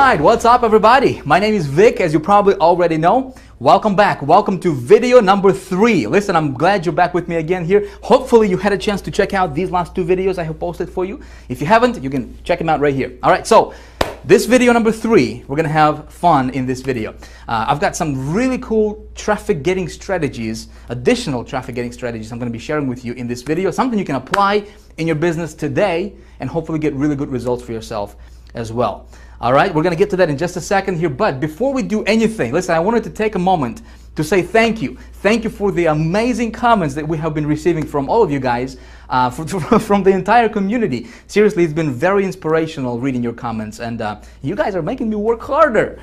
right, what's up everybody? My name is Vic, as you probably already know. Welcome back. Welcome to video number 3. Listen, I'm glad you're back with me again here. Hopefully you had a chance to check out these last 2 videos I have posted for you. If you haven't, you can check them out right here. All right, so this video number 3, we're gonna have fun in this video. I've got some really cool traffic getting strategies, additional traffic getting strategies I'm gonna be sharing with you in this video, something you can apply in your business today and hopefully get really good results for yourself as well. All right, we're gonna get to that in just a second here, but before we do anything, listen, I wanted to take a moment to say thank you. Thank you for the amazing comments that we have been receiving from all of you guys, from the entire community. Seriously, it's been very inspirational reading your comments, and you guys are making me work harder,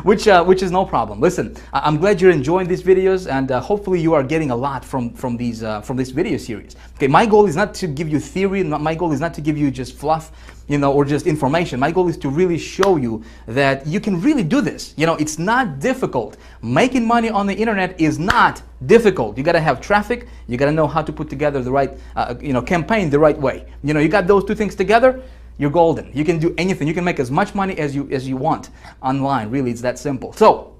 which is no problem. Listen, I'm glad you're enjoying these videos, and hopefully you are getting a lot from this video series. Okay, my goal is not to give you theory. My goal is not to give you just fluff, you know, or just information. My goal is to really show you that you can really do this. You know, it's not difficult. Making money on the internet is not difficult. You got to have traffic. You got to know how to put together the right, campaign the right way. You know, you got those 2 things together, you're golden. You can do anything. You can make as much money as you want online. Really, it's that simple. So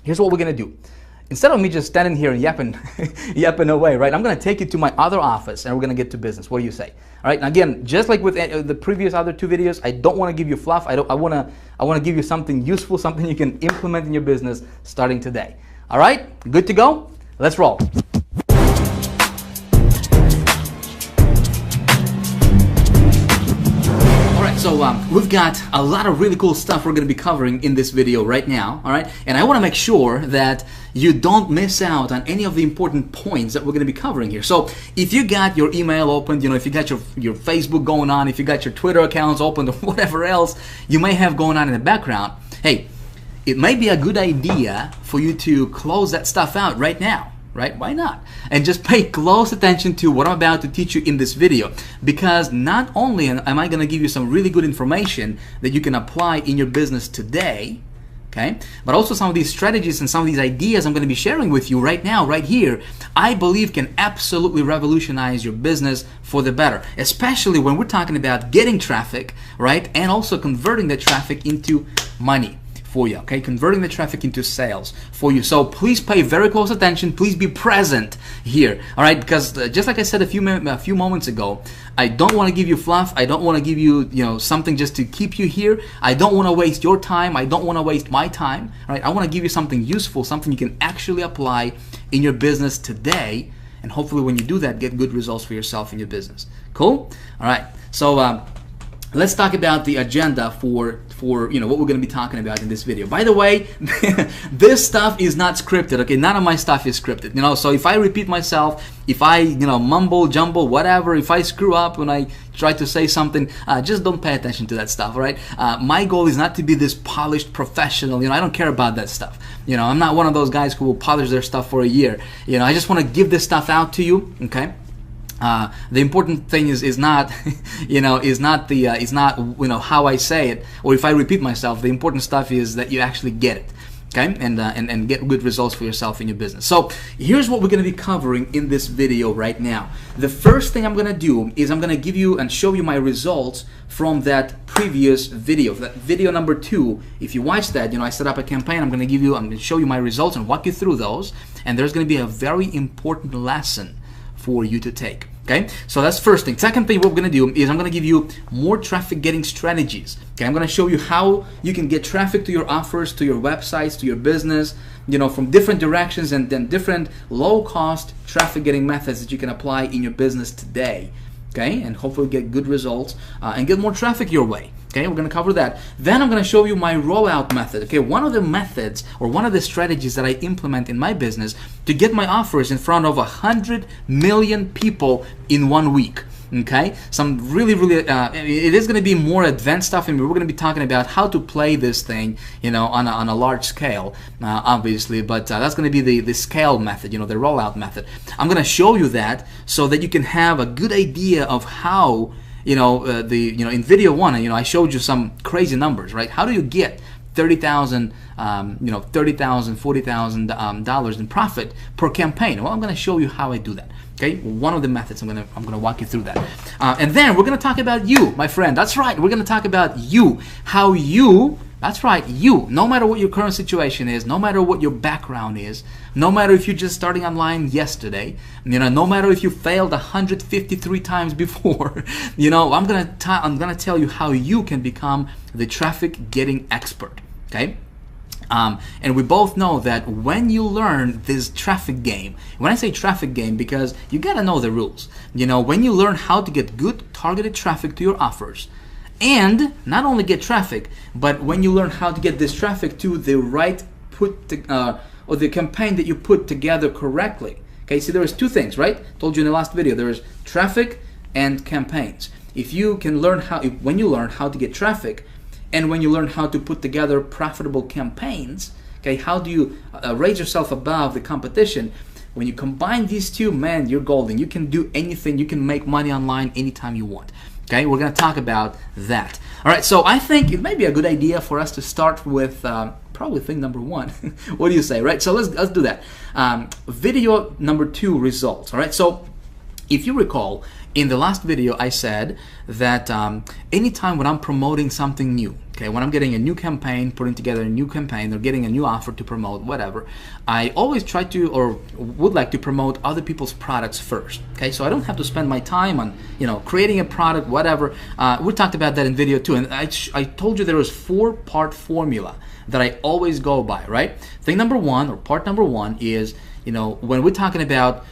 here's what we're gonna do. Instead of me just standing here and yapping away, right? I'm gonna take you to my other office and we're gonna get to business. What do you say? All right. And again, just like with the previous other 2 videos, I don't want to give you fluff. I want to give you something useful, something you can implement in your business starting today. All right. Good to go. Let's roll. So we've got a lot of really cool stuff we're going to be covering in this video right now, all right? And I want to make sure that you don't miss out on any of the important points that we're going to be covering here. So if you got your email opened, you know, if you got your Facebook going on, if you got your Twitter accounts opened or whatever else you may have going on in the background, hey, it may be a good idea for you to close that stuff out right now. Right? Why not? And just pay close attention to what I'm about to teach you in this video, because not only am I going to give you some really good information that you can apply in your business today, okay, but also some of these strategies and some of these ideas I'm going to be sharing with you right now, right here, I believe can absolutely revolutionize your business for the better, especially when we're talking about getting traffic, right, and also converting that traffic into money for you, okay? Converting the traffic into sales for you. So please pay very close attention. Please be present here, all right? Because just like I said a few moments ago, I don't want to give you fluff. I don't want to give you, something just to keep you here. I don't want to waste your time. I don't want to waste my time, all right? I want to give you something useful, something you can actually apply in your business today, and hopefully when you do that, get good results for yourself in your business. Cool? All right. So let's talk about the agenda for what we're going to be talking about in this video. By the way, this stuff is not scripted, okay? None of my stuff is scripted, so if I repeat myself, if I, mumble, jumble, whatever, if I screw up when I try to say something, just don't pay attention to that stuff, all right? My goal is not to be this polished professional, I don't care about that stuff. I'm not one of those guys who will polish their stuff for a year. I just want to give this stuff out to you, okay? The important thing is not how I say it or if I repeat myself. The important stuff is that you actually get it, okay, and get good results for yourself in your business. So here's what we're going to be covering in this video right now. The first thing I'm going to do is I'm going to give you and show you my results from that previous video, that video number 2. If you watch that, I set up a campaign. I'm going to show you my results and walk you through those. And there's going to be a very important lesson for you to take. Okay, so that's first thing. Second thing, what we're going to do is I'm going to give you more traffic getting strategies. Okay, I'm going to show you how you can get traffic to your offers, to your websites, to your business, from different directions, and then different low-cost traffic getting methods that you can apply in your business today. Okay, and hopefully get good results and get more traffic your way. Okay, we're going to cover that. Then I'm going to show you my rollout method. Okay, one of the methods or one of the strategies that I implement in my business to get my offers in front of 100 million people in 1 week. Okay, some really, it is going to be more advanced stuff, and we're going to be talking about how to play this thing, on a large scale, obviously. But that's going to be the scale method, the rollout method. I'm going to show you that so that you can have a good idea of how. In video 1, I showed you some crazy numbers, right? How do you get $30,000, $40,000 in profit per campaign? Well, I'm going to show you how I do that. Okay, one of the methods. I'm gonna walk you through that, and then we're gonna talk about you, my friend. That's right. We're gonna talk about you, how you. That's right, you. No matter what your current situation is, no matter what your background is, no matter if you're just starting online yesterday, no matter if you failed 153 times before, I'm gonna tell you how you can become the traffic getting expert. Okay. And we both know that when you learn this traffic game, when I say traffic game, because you gotta know the rules. When you learn how to get good targeted traffic to your offers, and not only get traffic, but when you learn how to get this traffic to the right or the campaign that you put together correctly. Okay, see, there is two things, right? Told you in the last video, there is traffic and campaigns. If you can learn when you learn how to get traffic, and when you learn how to put together profitable campaigns, okay, how do you raise yourself above the competition? When you combine these two, man, you're golden. You can do anything. You can make money online anytime you want. Okay, we're going to talk about that. All right, so I think it may be a good idea for us to start with probably thing number one. What do you say, right? So let's do that. Video number 2, results. All right, so if you recall, in the last video I said that anytime when I'm promoting something new, okay, when I'm getting a new campaign, putting together a new campaign, or getting a new offer to promote, whatever, I always try to, or would like to, promote other people's products first. Okay, so I don't have to spend my time on creating a product, whatever. We talked about that in video 2, and I told you there was 4-part formula that I always go by, right? Thing number 1, or part number 1, is when we're talking about,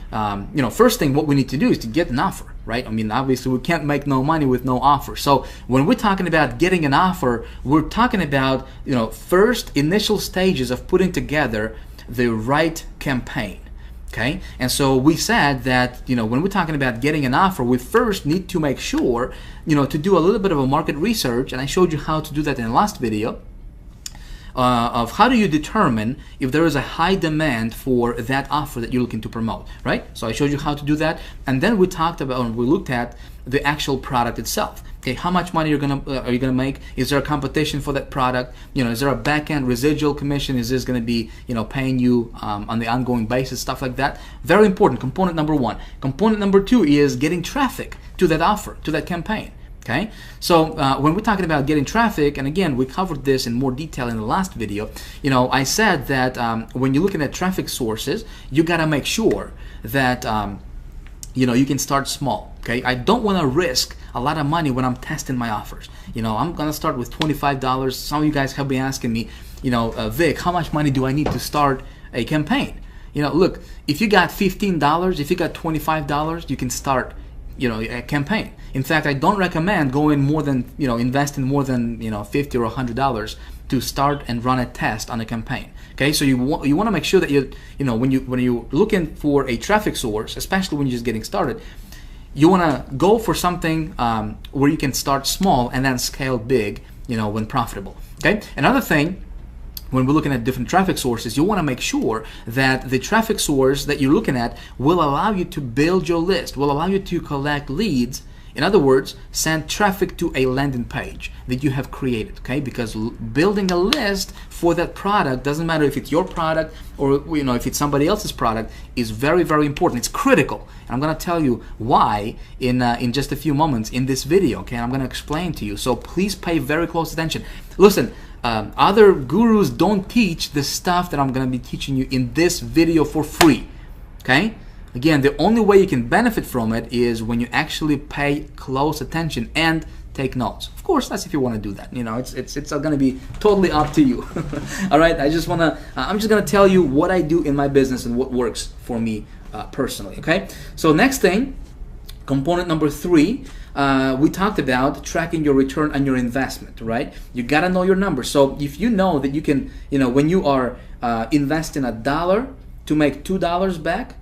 first thing what we need to do is to get an offer, right? I mean, obviously we can't make no money with no offer. So when we're talking about getting an offer, we're talking about, first initial stages of putting together the right campaign. Okay, and so we said that when we're talking about getting an offer, we first need to make sure to do a little bit of a market research, and I showed you how to do that in the last video. Of how do you determine if there is a high demand for that offer that you're looking to promote, right? So I showed you how to do that, and then we looked at the actual product itself. Okay, how much money are you gonna make? Is there a competition for that product? Is there a back-end residual commission? Is this gonna be paying you on the ongoing basis, stuff like that? Very important. Component number 1. Component number 2 is getting traffic to that offer, to that campaign. Okay, so when we're talking about getting traffic, and again, we covered this in more detail in the last video, I said that when you're looking at traffic sources, you gotta make sure that you can start small. Okay, I don't want to risk a lot of money when I'm testing my offers. I'm gonna start with $25. Some of you guys have been asking me, Vic, how much money do I need to start a campaign? Look, if you got $15, if you got $25, you can start a campaign. In fact, I don't recommend going more than, investing more than, $50 or $100 to start and run a test on a campaign. Okay, so you want to make sure that when you're looking for a traffic source, especially when you're just getting started, you want to go for something where you can start small and then scale big, when profitable. Okay, another thing, when we're looking at different traffic sources, you want to make sure that the traffic source that you're looking at will allow you to build your list, will allow you to collect leads. In other words, send traffic to a landing page that you have created, okay? Because building a list for that product, doesn't matter if it's your product or if it's somebody else's product, is very, very important. It's critical. And I'm going to tell you why in just a few moments in this video, okay? I'm going to explain to you. So please pay very close attention. Listen, other gurus don't teach the stuff that I'm going to be teaching you in this video for free, okay? Again, the only way you can benefit from it is when you actually pay close attention and take notes. Of course, that's if you want to do that. It's going to be totally up to you. All right, I'm just going to tell you what I do in my business and what works for me personally. Okay. So next thing, component number 3, we talked about tracking your return on your investment. Right? You got to know your numbers. So if you know that you can, when you are investing $1 to make $2 back.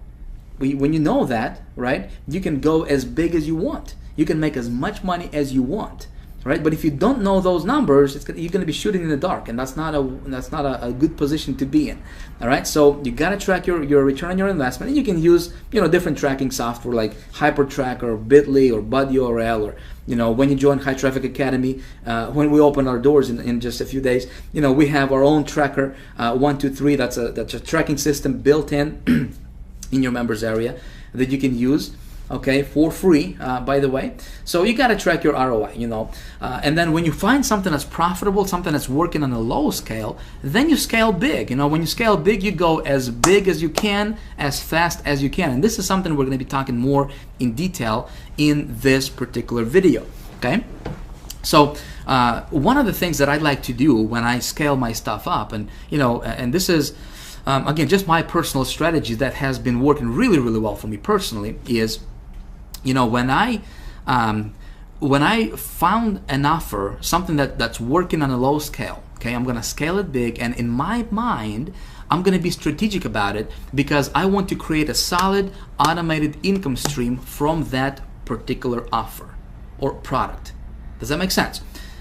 When you know that, right, you can go as big as you want. You can make as much money as you want, right? But if you don't know those numbers, you're going to be shooting in the dark, and that's not a good position to be in. All right, so you got to track your return on your investment, and you can use different tracking software like HyperTrack or Bitly or BuddyORL or when you join High Traffic Academy, when we open our doors in just a few days, we have our own tracker 123. That's a tracking system built in. In your members area, that you can use, okay, for free, by the way. So you got to track your ROI, you know. And then when you find something that's profitable, something that's working on a low scale, then you scale big. You know, when you scale big, you go as big as you can, as fast as you can. And this is something we're going to be talking more in detail in this particular video, okay? So one of the things that I like to do when I scale my stuff up, and you know, and this is again just my personal strategy that has been working really, really well for me personally, is, you know, when I found an offer, something that's working on a low scale, okay, I'm gonna scale it big, and in my mind, I'm gonna be strategic about it because I want to create a solid automated income stream from that particular offer or product. Does that make sense?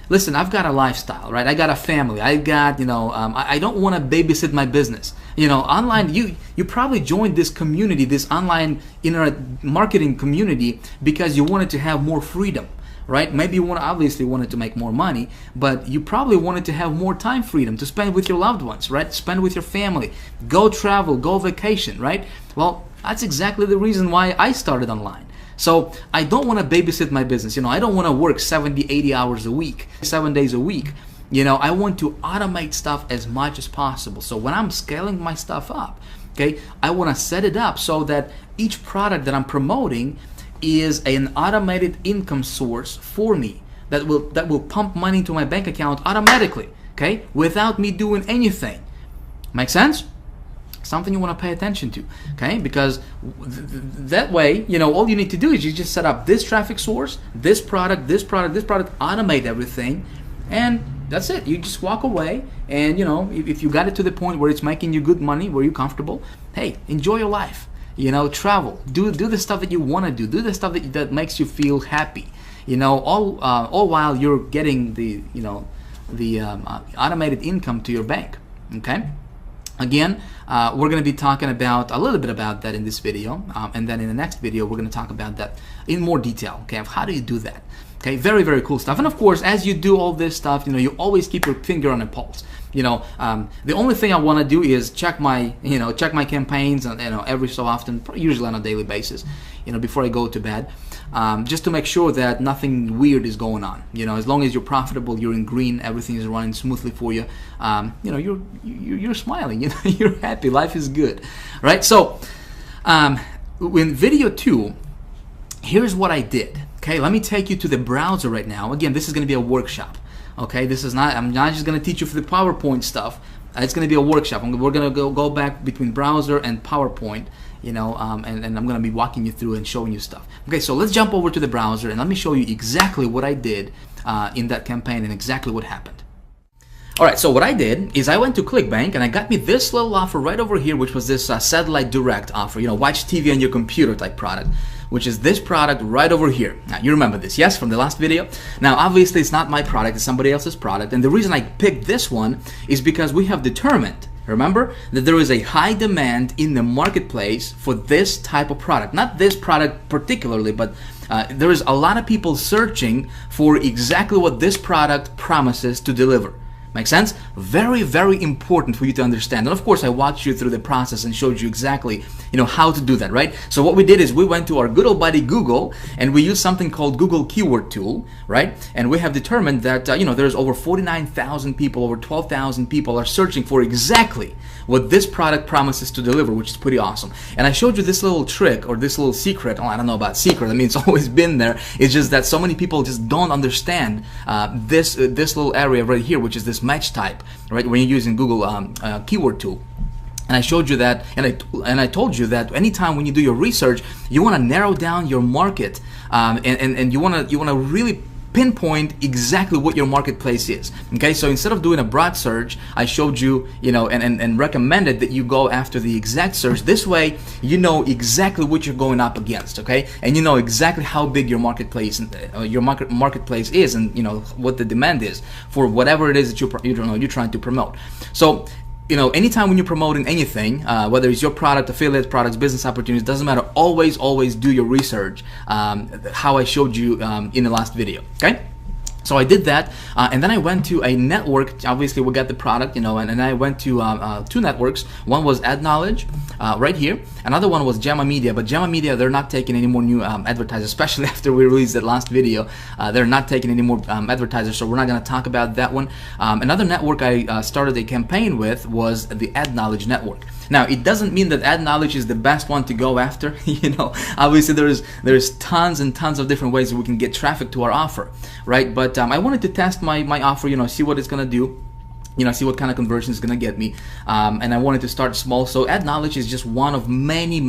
Listen, I've got a lifestyle, right? I got a family. I got, you know, I don't want to babysit my business. You know, online, you probably joined this community, this online internet marketing community, because you wanted to have more freedom, right? Maybe you obviously wanted to make more money, but you probably wanted to have more time freedom to spend with your loved ones, right? Spend with your family, go travel, go vacation, right? Well, that's exactly the reason why I started online. So I don't want to babysit my business. You know, I don't want to work 70, 80 hours a week, 7 days a week. You know, I want to automate stuff as much as possible. So when I'm scaling my stuff up, okay, I want to set it up so that each product that I'm promoting is an automated income source for me that will pump money into my bank account automatically, okay, without me doing anything. Make sense? Something you want to pay attention to, okay? Because that way, you know, all you need to do is you just set up this traffic source, this product, automate everything, and that's it. You just walk away, and you know, if you got it to the point where it's making you good money, where you're comfortable, hey, enjoy your life. You know, travel, do the stuff that you want to do the stuff that makes you feel happy. You know, all while you're getting the, you know, the automated income to your bank, okay? Again, we're going to be talking about a little bit about that in this video, and then in the next video we're going to talk about that in more detail, okay, of how do you do that. Okay, very, very cool stuff. And of course, as you do all this stuff, you know, you always keep your finger on the pulse. You know, the only thing I want to do is check my campaigns, and you know, every so often, usually on a daily basis, you know, before I go to bed, just to make sure that nothing weird is going on. You know, as long as you're profitable, you're in green, everything is running smoothly for you. You know, you're smiling. You know, you're happy. Life is good, right? So, in video 2, here's what I did. Okay, let me take you to the browser right now. Again, this is going to be a workshop. Okay, this is not. I'm not just going to teach you for the PowerPoint stuff. It's going to be a workshop. We're going to go back between browser and PowerPoint. You know, and I'm going to be walking you through and showing you stuff. Okay, so let's jump over to the browser and let me show you exactly what I did in that campaign and exactly what happened. All right, so what I did is I went to ClickBank and I got me this little offer right over here, which was this satellite direct offer, you know, watch TV on your computer type product, which is this product right over here. Now, you remember this, yes, from the last video? Now, obviously, it's not my product, it's somebody else's product, and the reason I picked this one is because we have determined, remember, that there is a high demand in the marketplace for this type of product. Not this product particularly, but there is a lot of people searching for exactly what this product promises to deliver. Make sense? Very, very important for you to understand. And of course, I walked you through the process and showed you exactly, you know, how to do that, right? So what we did is we went to our good old buddy Google and we used something called Google Keyword Tool, right? And we have determined that, you know, there's over 49,000 people, over 12,000 people are searching for exactly what this product promises to deliver, which is pretty awesome. And I showed you this little trick or this little secret. Oh, I don't know about secret. I mean, it's always been there. It's just that so many people just don't understand this little area right here, which is this match type, right? When you're using Google Keyword Tool. And I showed you that, and I told you that anytime when you do your research, you want to narrow down your market, and you want to really pinpoint exactly what your marketplace is. Okay, so instead of doing a broad search, I showed you, you know, and recommended that you go after the exact search. This way, you know exactly what you're going up against. Okay, and you know exactly how big your marketplace marketplace is, and you know what the demand is for whatever it is that you're trying to promote. So, you know, anytime when you're promoting anything, whether it's your product, affiliate products, business opportunities, doesn't matter. Always do your research, how I showed you in the last video. Okay. So I did that, and then I went to a network. Obviously, we got the product, you know, and I went to two networks. One was Ad Knowledge, right here. Another one was Gemma Media, but Gemma Media, they're not taking any more new advertisers, especially after we released that last video. They're not taking any more advertisers, so we're not going to talk about that one. Another network I started a campaign with was the Ad Knowledge network. Now, it doesn't mean that Ad Knowledge is the best one to go after. You know, obviously there's tons and tons of different ways that we can get traffic to our offer, right? But I wanted to test my offer, you know, see what it's gonna do, you know, see what kind of conversion it's gonna get me, and I wanted to start small. So Ad Knowledge is just one of many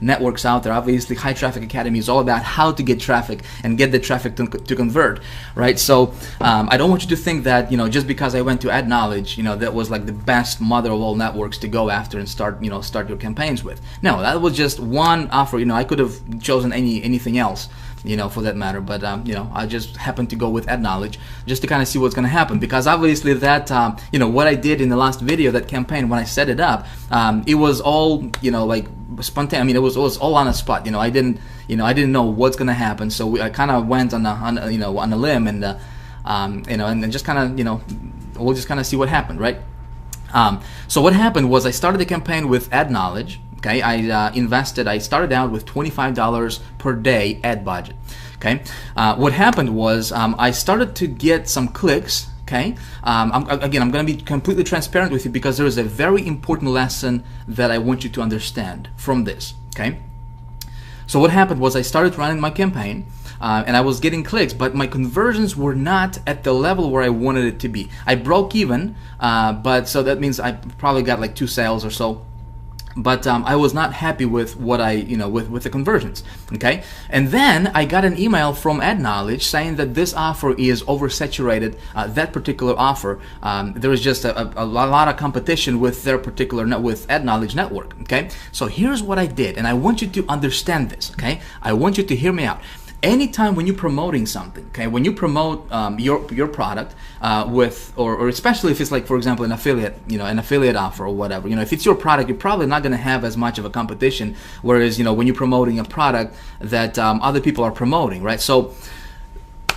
networks out there. Obviously, High Traffic Academy is all about how to get traffic and get the traffic to convert, right? So I don't want you to think that, you know, just because I went to Ad Knowledge, you know, that was like the best mother of all networks to go after and start your campaigns with. No, that was just one offer. You know, I could have chosen anything else, you know, for that matter, but you know, I just happened to go with Ad Knowledge just to kind of see what's going to happen, because obviously that you know, what I did in the last video, that campaign, when I set it up, it was all, you know, like spontaneous. I mean, it was all on a spot. You know, I didn't know what's going to happen, so I kind of went on a limb, and you know, and just kind of, you know, we'll just kind of see what happened, right? So what happened was I started the campaign with Ad Knowledge. Okay, I started out with $25 per day ad budget. Okay, what happened was I started to get some clicks. Okay, I'm going to be completely transparent with you, because there is a very important lesson that I want you to understand from this. Okay, so what happened was I started running my campaign, and I was getting clicks, but my conversions were not at the level where I wanted it to be. I broke even, but so that means I probably got like 2 sales or so. But I was not happy with what with the conversions. Okay, and then I got an email from Ad Knowledge saying that this offer is oversaturated. That particular offer, there is just a lot of competition with their particular with Ad Knowledge network. Okay, so here's what I did, and I want you to understand this. Okay, I want you to hear me out. Anytime when you're promoting something, okay, when you promote your product with, or especially if it's like, for example, an affiliate offer or whatever, you know, if it's your product, you're probably not going to have as much of a competition. Whereas, you know, when you're promoting a product that other people are promoting, right? So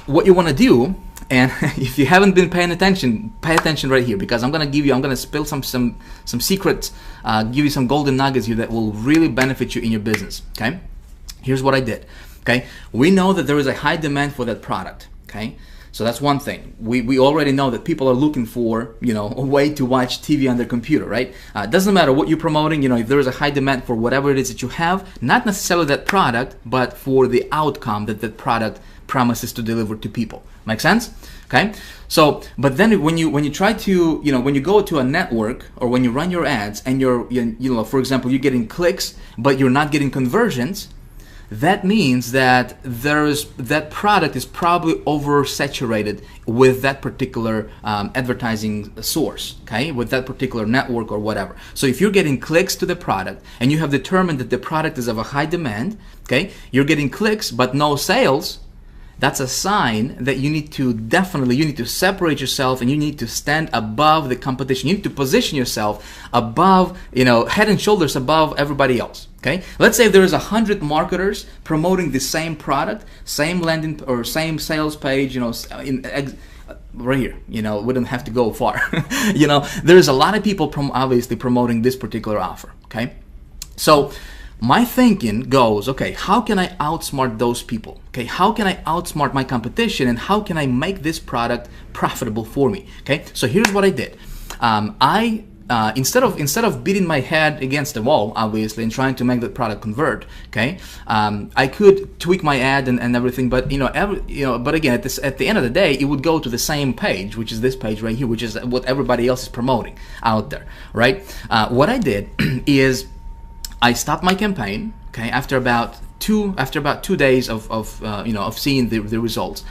what you want to do, and if you haven't been paying attention, pay attention right here, because I'm going to spill some secrets, give you some golden nuggets here that will really benefit you in your business. Okay, here's what I did. Okay, we know that there is a high demand for that product. Okay, so that's one thing. We already know that people are looking for, you know, a way to watch TV on their computer, right? It doesn't matter what you're promoting. You know, if there is a high demand for whatever it is that you have, not necessarily that product, but for the outcome that that product promises to deliver to people. Make sense? Okay, so but then when you try to, you know, when you go to a network, or when you run your ads and you know, for example, you're getting clicks but you're not getting conversions, that means that that product is probably oversaturated with that particular advertising source, okay, with that particular network or whatever. So if you're getting clicks to the product and you have determined that the product is of a high demand, okay, you're getting clicks but no sales, that's a sign that you need to separate yourself, and you need to stand above the competition. You need to position yourself above, you know, head and shoulders above everybody else. Okay, let's say there is 100 marketers promoting the same product, same landing or same sales page, you know, right here. You know, we don't have to go far. You know, there's a lot of people obviously promoting this particular offer. Okay, so my thinking goes, okay, how can I outsmart those people? Okay, how can I outsmart my competition, and how can I make this product profitable for me? Okay, so here's what I did. Instead of beating my head against the wall, obviously, and trying to make that product convert, okay, I could tweak my ad and everything, but but again, at the end of the day, it would go to the same page, which is this page right here, which is what everybody else is promoting out there, right? What I did is I stopped my campaign, okay, after about 2 days of seeing the results.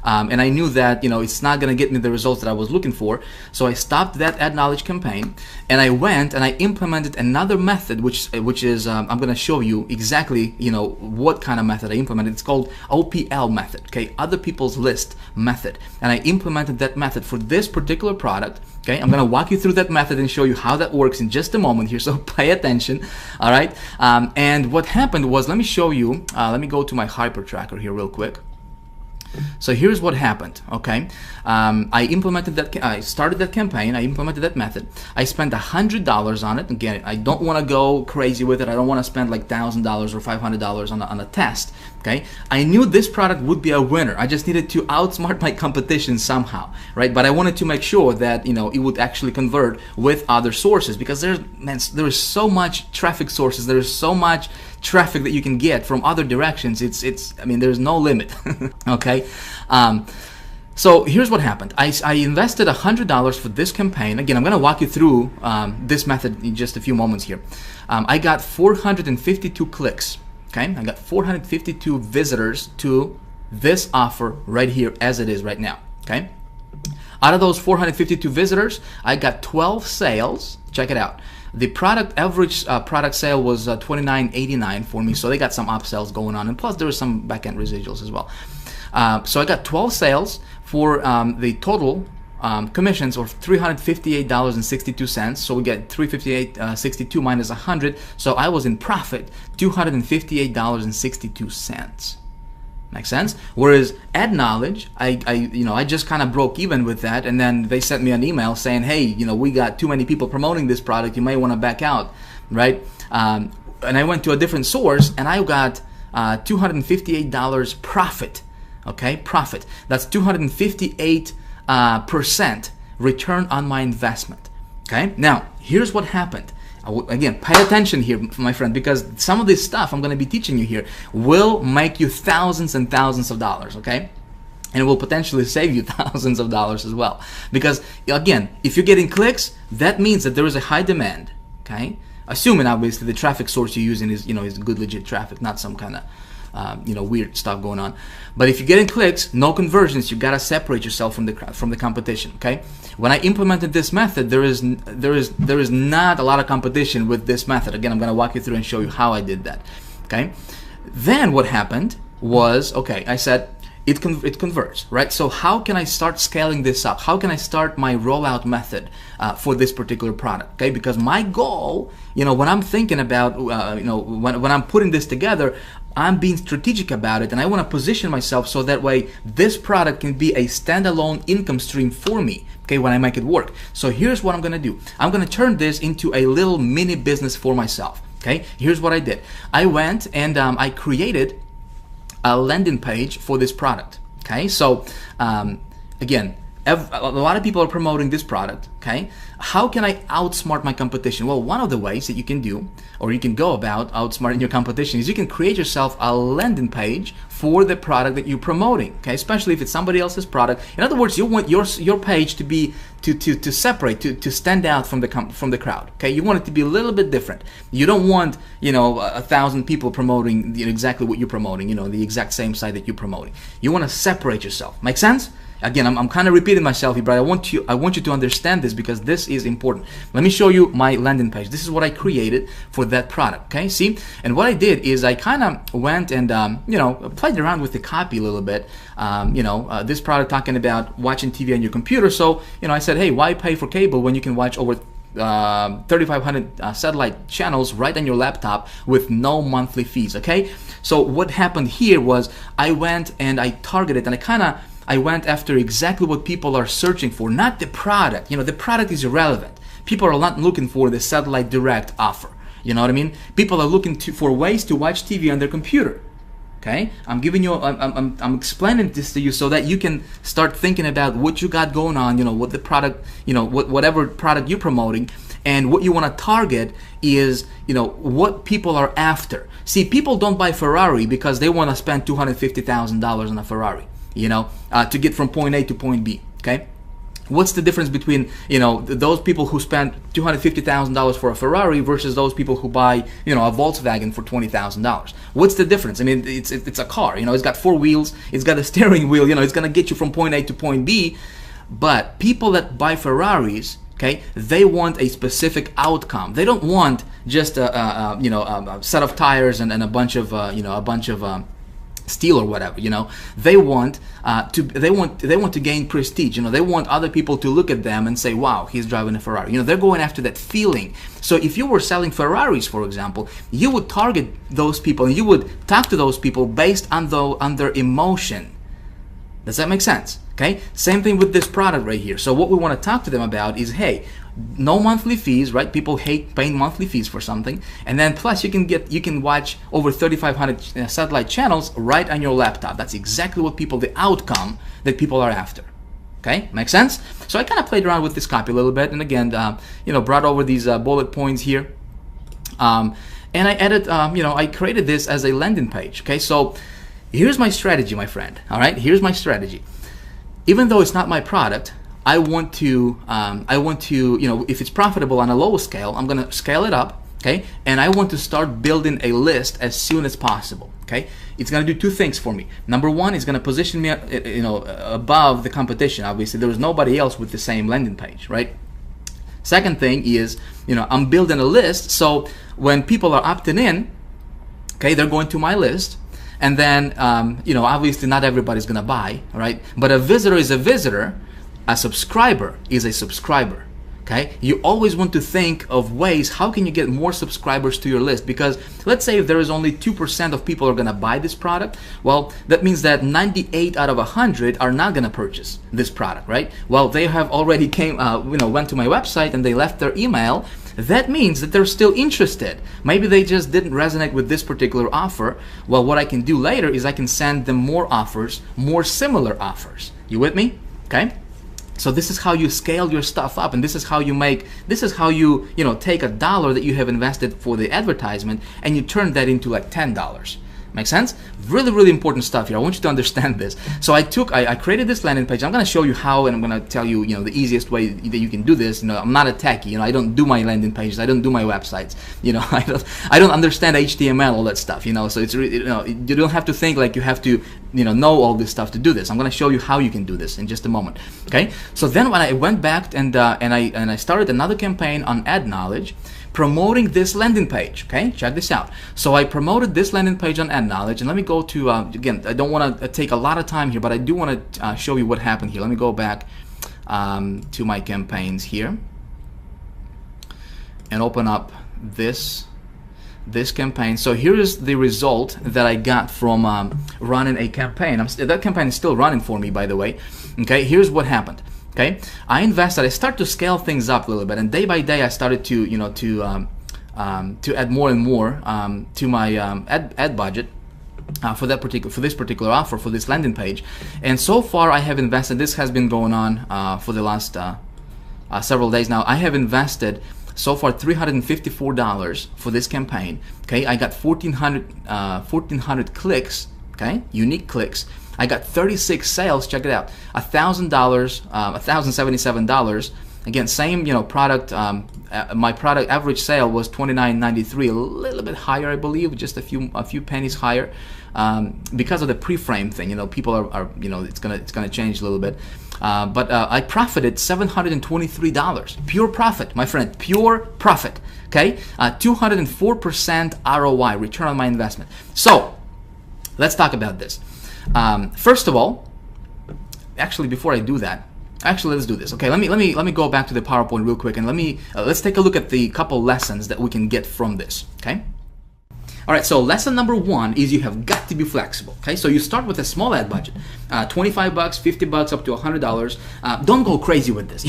And I knew that, you know, it's not going to get me the results that I was looking for. So I stopped that Ad Knowledge campaign, and I went and I implemented another method, which is I'm going to show you exactly, you know, what kind of method I implemented. It's called OPL method, okay, other people's list method. And I implemented that method for this particular product. Okay, I'm going to walk you through that method and show you how that works in just a moment here, so pay attention. All right, and what happened was, let me show you, let me go to my hyper tracker here real quick. So here's what happened. Okay, I implemented that. I started that campaign. I implemented that method. I spent $100 on it. Again, I don't want to go crazy with it. I don't want to spend like $1,000 or $500 on a test. Okay, I knew this product would be a winner. I just needed to outsmart my competition somehow, right? But I wanted to make sure that it would actually convert with other sources, because there is so much traffic sources. There is so much traffic that you can get from other directions. I mean, there's no limit. Okay. So here's what happened. I invested $100 for this campaign. Again, I'm going to walk you through this method in just a few moments here. I got 452 clicks. Okay, I got 452 visitors to this offer right here as it is right now. Okay, out of those 452 visitors, I got 12 sales. Check it out. The average product sale was $29.89 for me, so they got some upsells going on, and plus there was some back-end residuals as well. So I got 12 sales for the total commissions of $358.62. So we get $358.62 minus 100. So I was in profit $258.62. Make sense? Whereas Ad Knowledge, I just kind of broke even with that, and then they sent me an email saying, hey, we got too many people promoting this product. You may want to back out, right? And I went to a different source, and I got $258 profit. Okay, profit. That's 258% return on my investment. Okay, now here's what happened. Again, pay attention here, my friend, because some of this stuff I'm going to be teaching you here will make you thousands and thousands of dollars. Okay, and it will potentially save you thousands of dollars as well. Because again, if you're getting clicks, that means that there is a high demand. Okay, assuming obviously the traffic source you're using is is good legit traffic, not some kind of weird stuff going on. But if you're getting clicks, no conversions, you gotta separate yourself from the competition. Okay. When I implemented this method, there is not a lot of competition with this method. Again, I'm gonna walk you through and show you how I did that. Okay. Then what happened was, okay, I said it converts, right? So how can I start scaling this up? How can I start my rollout method for this particular product? Okay, because my goal, when I'm thinking about, when I'm putting this together, I'm being strategic about it, and I want to position myself so that way this product can be a standalone income stream for me, okay, when I make it work. So here's what I'm going to do. I'm going to turn this into a little mini business for myself, okay? Here's what I did. I went and I created a landing page for this product, okay? So again, a lot of people are promoting this product, okay? How can I outsmart my competition? Well, one of the ways that you can do, or you can go about outsmarting your competition, is you can create yourself a landing page for the product that you're promoting, okay? Especially if it's somebody else's product. In other words, you want your page to be to separate, to stand out from the crowd, okay? You want it to be a little bit different. You don't want 1,000 people promoting exactly what you're promoting, the exact same site that you're promoting. You want to separate yourself. Make sense? Again, I'm kind of repeating myself here, but I want you to understand this because this is important. Let me show you my landing page. This is what I created for that product. Okay, see? And what I did is I kind of went and played around with the copy a little bit. This product talking about watching TV on your computer. So I said, hey, why pay for cable when you can watch over 3,500 satellite channels right on your laptop with no monthly fees? Okay. So what happened here was I went and I targeted, and I went after exactly what people are searching for, not the product. The product is irrelevant. People are not looking for the satellite direct offer. You know what I mean? People are looking for ways to watch TV on their computer. Okay? I'm giving you, I'm explaining this to you so that you can start thinking about what you got going on. What the product, whatever product you're promoting, and what you want to target is, what people are after. See, people don't buy Ferrari because they want to spend $250,000 on a Ferrari. To get from point A to point B, okay? What's the difference between, those people who spend $250,000 for a Ferrari versus those people who buy, a Volkswagen for $20,000? What's the difference? I mean, it's a car, it's got 4 wheels, it's got a steering wheel, it's going to get you from point A to point B. But people that buy Ferraris, okay, they want a specific outcome. They don't want just a set of tires and a bunch of, steel or whatever. They want to gain prestige. They want other people to look at them and say, wow, he's driving a Ferrari. They're going after that feeling. So if you were selling Ferraris, for example, you would target those people and you would talk to those people based on their emotion. Does that make sense? Okay, same thing with this product right here. So what we want to talk to them about is, hey, no monthly fees, right? People hate paying monthly fees for something, and then plus you can watch over 3,500 satellite channels right on your laptop. That's exactly what the outcome that people are after. Okay, makes sense? So I kind of played around with this copy a little bit, and again, brought over these bullet points here, and I added, I created this as a landing page. Okay, so here's my strategy, my friend. All right, here's my strategy. Even though it's not my product, I want to, if it's profitable on a lower scale, I'm gonna scale it up, okay? And I want to start building a list as soon as possible, okay? It's gonna do two things for me. Number one, it's gonna position me, above the competition. Obviously, there was nobody else with the same landing page, right? Second thing is, I'm building a list, so when people are opting in, okay, they're going to my list. And then, obviously not everybody's gonna buy, right? But a visitor is a visitor, a subscriber is a subscriber, okay? You always want to think of ways, how can you get more subscribers to your list? Because let's say if there is only 2% of people are gonna buy this product, well, that means that 98 out of 100 are not gonna purchase this product, right? Well, they have already went to my website and they left their email. That means that they're still interested. Maybe they just didn't resonate with this particular offer. Well, what I can do later is I can send them more offers, more similar offers. You with me? Okay? So this is how you scale your stuff up, and this is how you take $1 that you have invested for the advertisement and you turn that into like $10. Make sense? Really, really important stuff here. I want you to understand this. So I created this landing page. I'm going to show you how, and I'm going to tell you, the easiest way that you can do this. I'm not a techie. I don't do my landing pages. I don't do my websites. I don't understand HTML, all that stuff. So it's you don't have to think like you have to, know all this stuff to do this. I'm going to show you how you can do this in just a moment. Okay? So then when I went back and I started another campaign on Ad Knowledge, promoting this landing page. Okay, check this out. So I promoted this landing page on Ad Knowledge, and let me go to again, I don't want to take a lot of time here, but I do want to show you what happened here. Let me go back to my campaigns here and open up this campaign. So here is the result that I got from running a campaign. That campaign is still running for me, by the way. Okay, here's what happened. Okay, I start to scale things up a little bit, and day by day I started to add more and more to my ad budget for this particular offer, for this landing page. And so far I have invested, this has been going on for the last several days now. I have invested so far $354 for this campaign. Okay, I got 1,400 clicks, okay, unique clicks. I got 36 sales. Check it out. $1,000, $1,077. Again, same product. My product average sale was $29.93, a little bit higher, I believe, just a few pennies higher, because of the pre-frame thing. People are it's gonna change a little bit. But I profited $723. Pure profit, my friend. Pure profit. Okay, 204% ROI, return on my investment. So let's talk about this. First of all, actually, before I do that, let's do this. Okay, let me go back to the PowerPoint real quick, and let's take a look at the couple lessons that we can get from this. Okay. All right, so lesson number one is you have got to be flexible. Okay, so you start with a small ad budget, $25, $50, up to $100. Don't go crazy with this.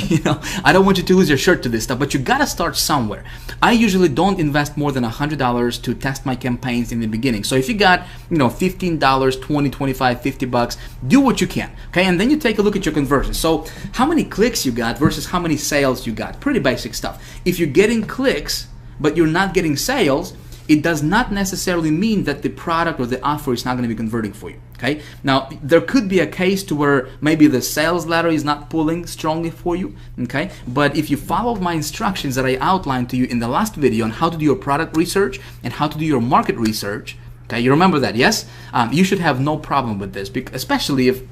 I don't want you to lose your shirt to this stuff, but you gotta start somewhere. I usually don't invest more than $100 to test my campaigns in the beginning. So if you got, $15, $20, $25, $50, do what you can. Okay, and then you take a look at your conversions. So how many clicks you got versus how many sales you got? Pretty basic stuff. If you're getting clicks but you're not getting sales, it does not necessarily mean that the product or the offer is not going to be converting for you. Okay. Now there could be a case to where maybe the sales ladder is not pulling strongly for you. Okay. But if you follow my instructions that I outlined to you in the last video on how to do your product research and how to do your market research, okay, you remember that, yes? You should have no problem with this, especially if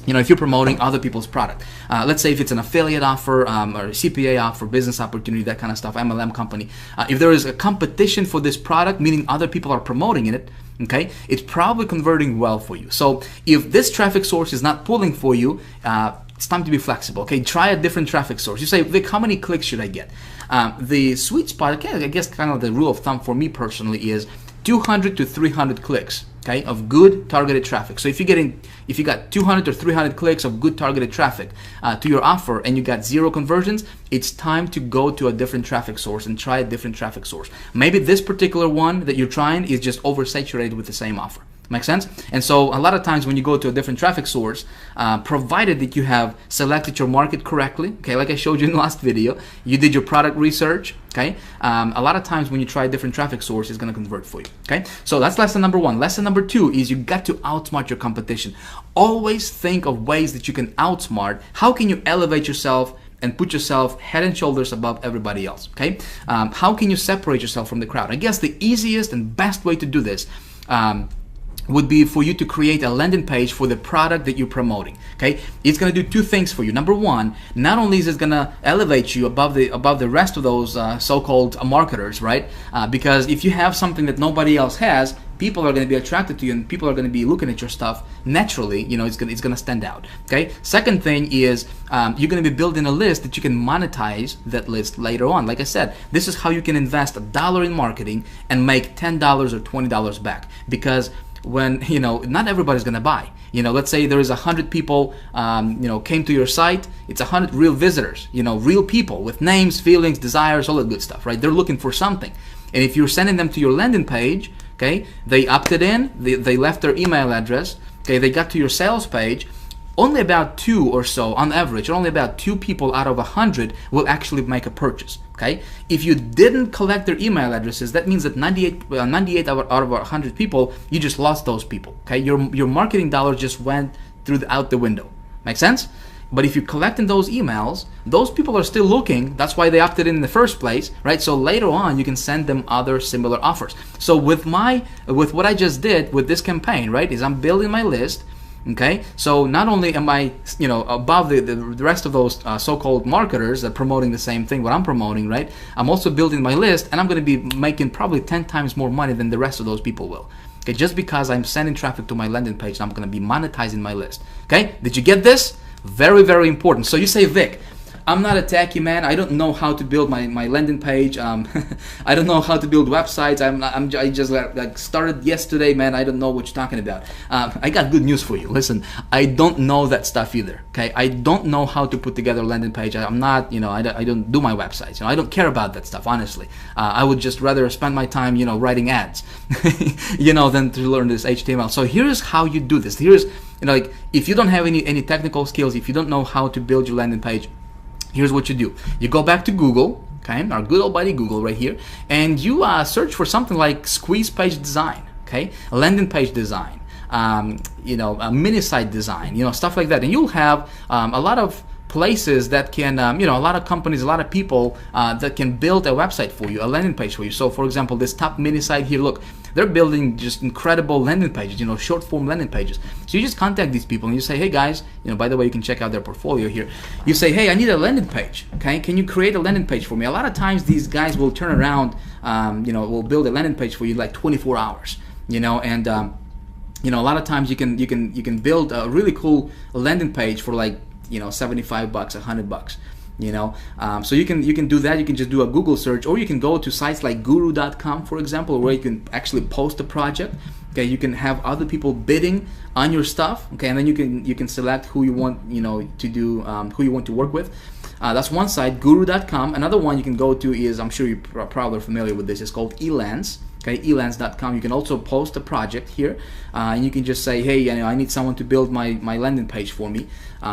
you're promoting other people's product. Let's say if it's an affiliate offer or a CPA offer, business opportunity, that kind of stuff, MLM company. If there is a competition for this product, meaning other people are promoting it, okay, it's probably converting well for you. So if this traffic source is not pulling for you, it's time to be flexible. Okay, try a different traffic source. You say, Vic, how many clicks should I get? The sweet spot, okay, I guess kind of the rule of thumb for me personally is 200 to 300 clicks, okay, of good targeted traffic. So if you got 200 or 300 clicks of good targeted traffic to your offer and you got 0 conversions, it's time to go to a different traffic source and try a different traffic source. Maybe this particular one that you're trying is just oversaturated with the same offer. Make sense? And so a lot of times when you go to a different traffic source, provided that you have selected your market correctly, okay, like I showed you in the last video, you did your product research, okay, a lot of times when you try a different traffic source, it's going to convert for you, okay? So that's lesson number 1. Lesson number 2 is you got to outsmart your competition. Always think of ways that you can outsmart. How can you elevate yourself and put yourself head and shoulders above everybody else, okay? How can you separate yourself from the crowd? I guess the easiest and best way to do this would be for you to create a landing page for the product that you're promoting. Okay, it's going to do 2 things for you. Number 1, not only is it going to elevate you above the rest of those so-called marketers, right? Because if you have something that nobody else has, people are going to be attracted to you, and people are going to be looking at your stuff naturally. You know, it's going to stand out. Okay. Second thing is you're going to be building a list that you can monetize that list later on. Like I said, this is how you can invest $1 in marketing and make $10 or $20 back, because when, you know, not everybody's gonna buy. You know, let's say there is 100 people, you know, came to your site. It's 100 real visitors, you know, real people with names, feelings, desires, all that good stuff, right? They're looking for something. And if you're sending them to your landing page, okay, they opted in, they left their email address, okay, they got to your sales page, only about 2 or so on average, or only about 2 people out of 100 will actually make a purchase. Okay, if you didn't collect their email addresses, that means that 98 out of 100 people, you just lost those people. Okay, your marketing dollars just went out the window. Make sense? But if you're collecting those emails, those people are still looking. That's why they opted in the first place, right? So later on, you can send them other similar offers. So with what I just did with this campaign, right, is I'm building my list. Okay, so not only am I, you know, above the rest of those so-called marketers that are promoting the same thing what I'm promoting, right? I'm also building my list, and I'm going to be making probably 10 times more money than the rest of those people will. Okay, just because I'm sending traffic to my landing page, I'm going to be monetizing my list. Okay, did you get this? Very, very important. So you say, Vic, I'm not a techie man. I don't know how to build my landing page. I don't know how to build websites. I just like started yesterday, man. I don't know what you're talking about. I got good news for you. Listen, I don't know that stuff either. Okay, I don't know how to put together a landing page. I'm not, you know, I don't do my websites. You know, I don't care about that stuff, honestly. I would just rather spend my time, you know, writing ads, you know, than to learn this HTML. So here's how you do this. Here's, you know, like if you don't have any technical skills, if you don't know how to build your landing page, here's what you do. You go back to Google, okay, our good old buddy Google right here, and you search for something like squeeze page design, okay, landing page design, you know, a mini site design, you know, stuff like that, and you'll have a lot of places that can, you know, a lot of companies, a lot of people that can build a website for you, a landing page for you. So for example, this top mini site here, look, they're building just incredible landing pages, you know, short form landing pages. So you just contact these people and you say, hey guys, you know, by the way, you can check out their portfolio here. You say, hey, I need a landing page, okay? Can you create a landing page for me? A lot of times these guys will turn around, you know, will build a landing page for you like 24 hours, you know, and you know, a lot of times you can build a really cool landing page for like, you know, $75, $100, you know. So you can do that. You can just do a Google search, or you can go to sites like guru.com, for example, where you can actually post a project. Okay, you can have other people bidding on your stuff. Okay, and then you can select who you want, you know, to do, who you want to work with. That's one site, guru.com. Another one you can go to is, I'm sure you're probably familiar with this, it's called Elance. Okay, elance.com. You can also post a project here, and you can just say, hey, you know, I need someone to build my landing page for me,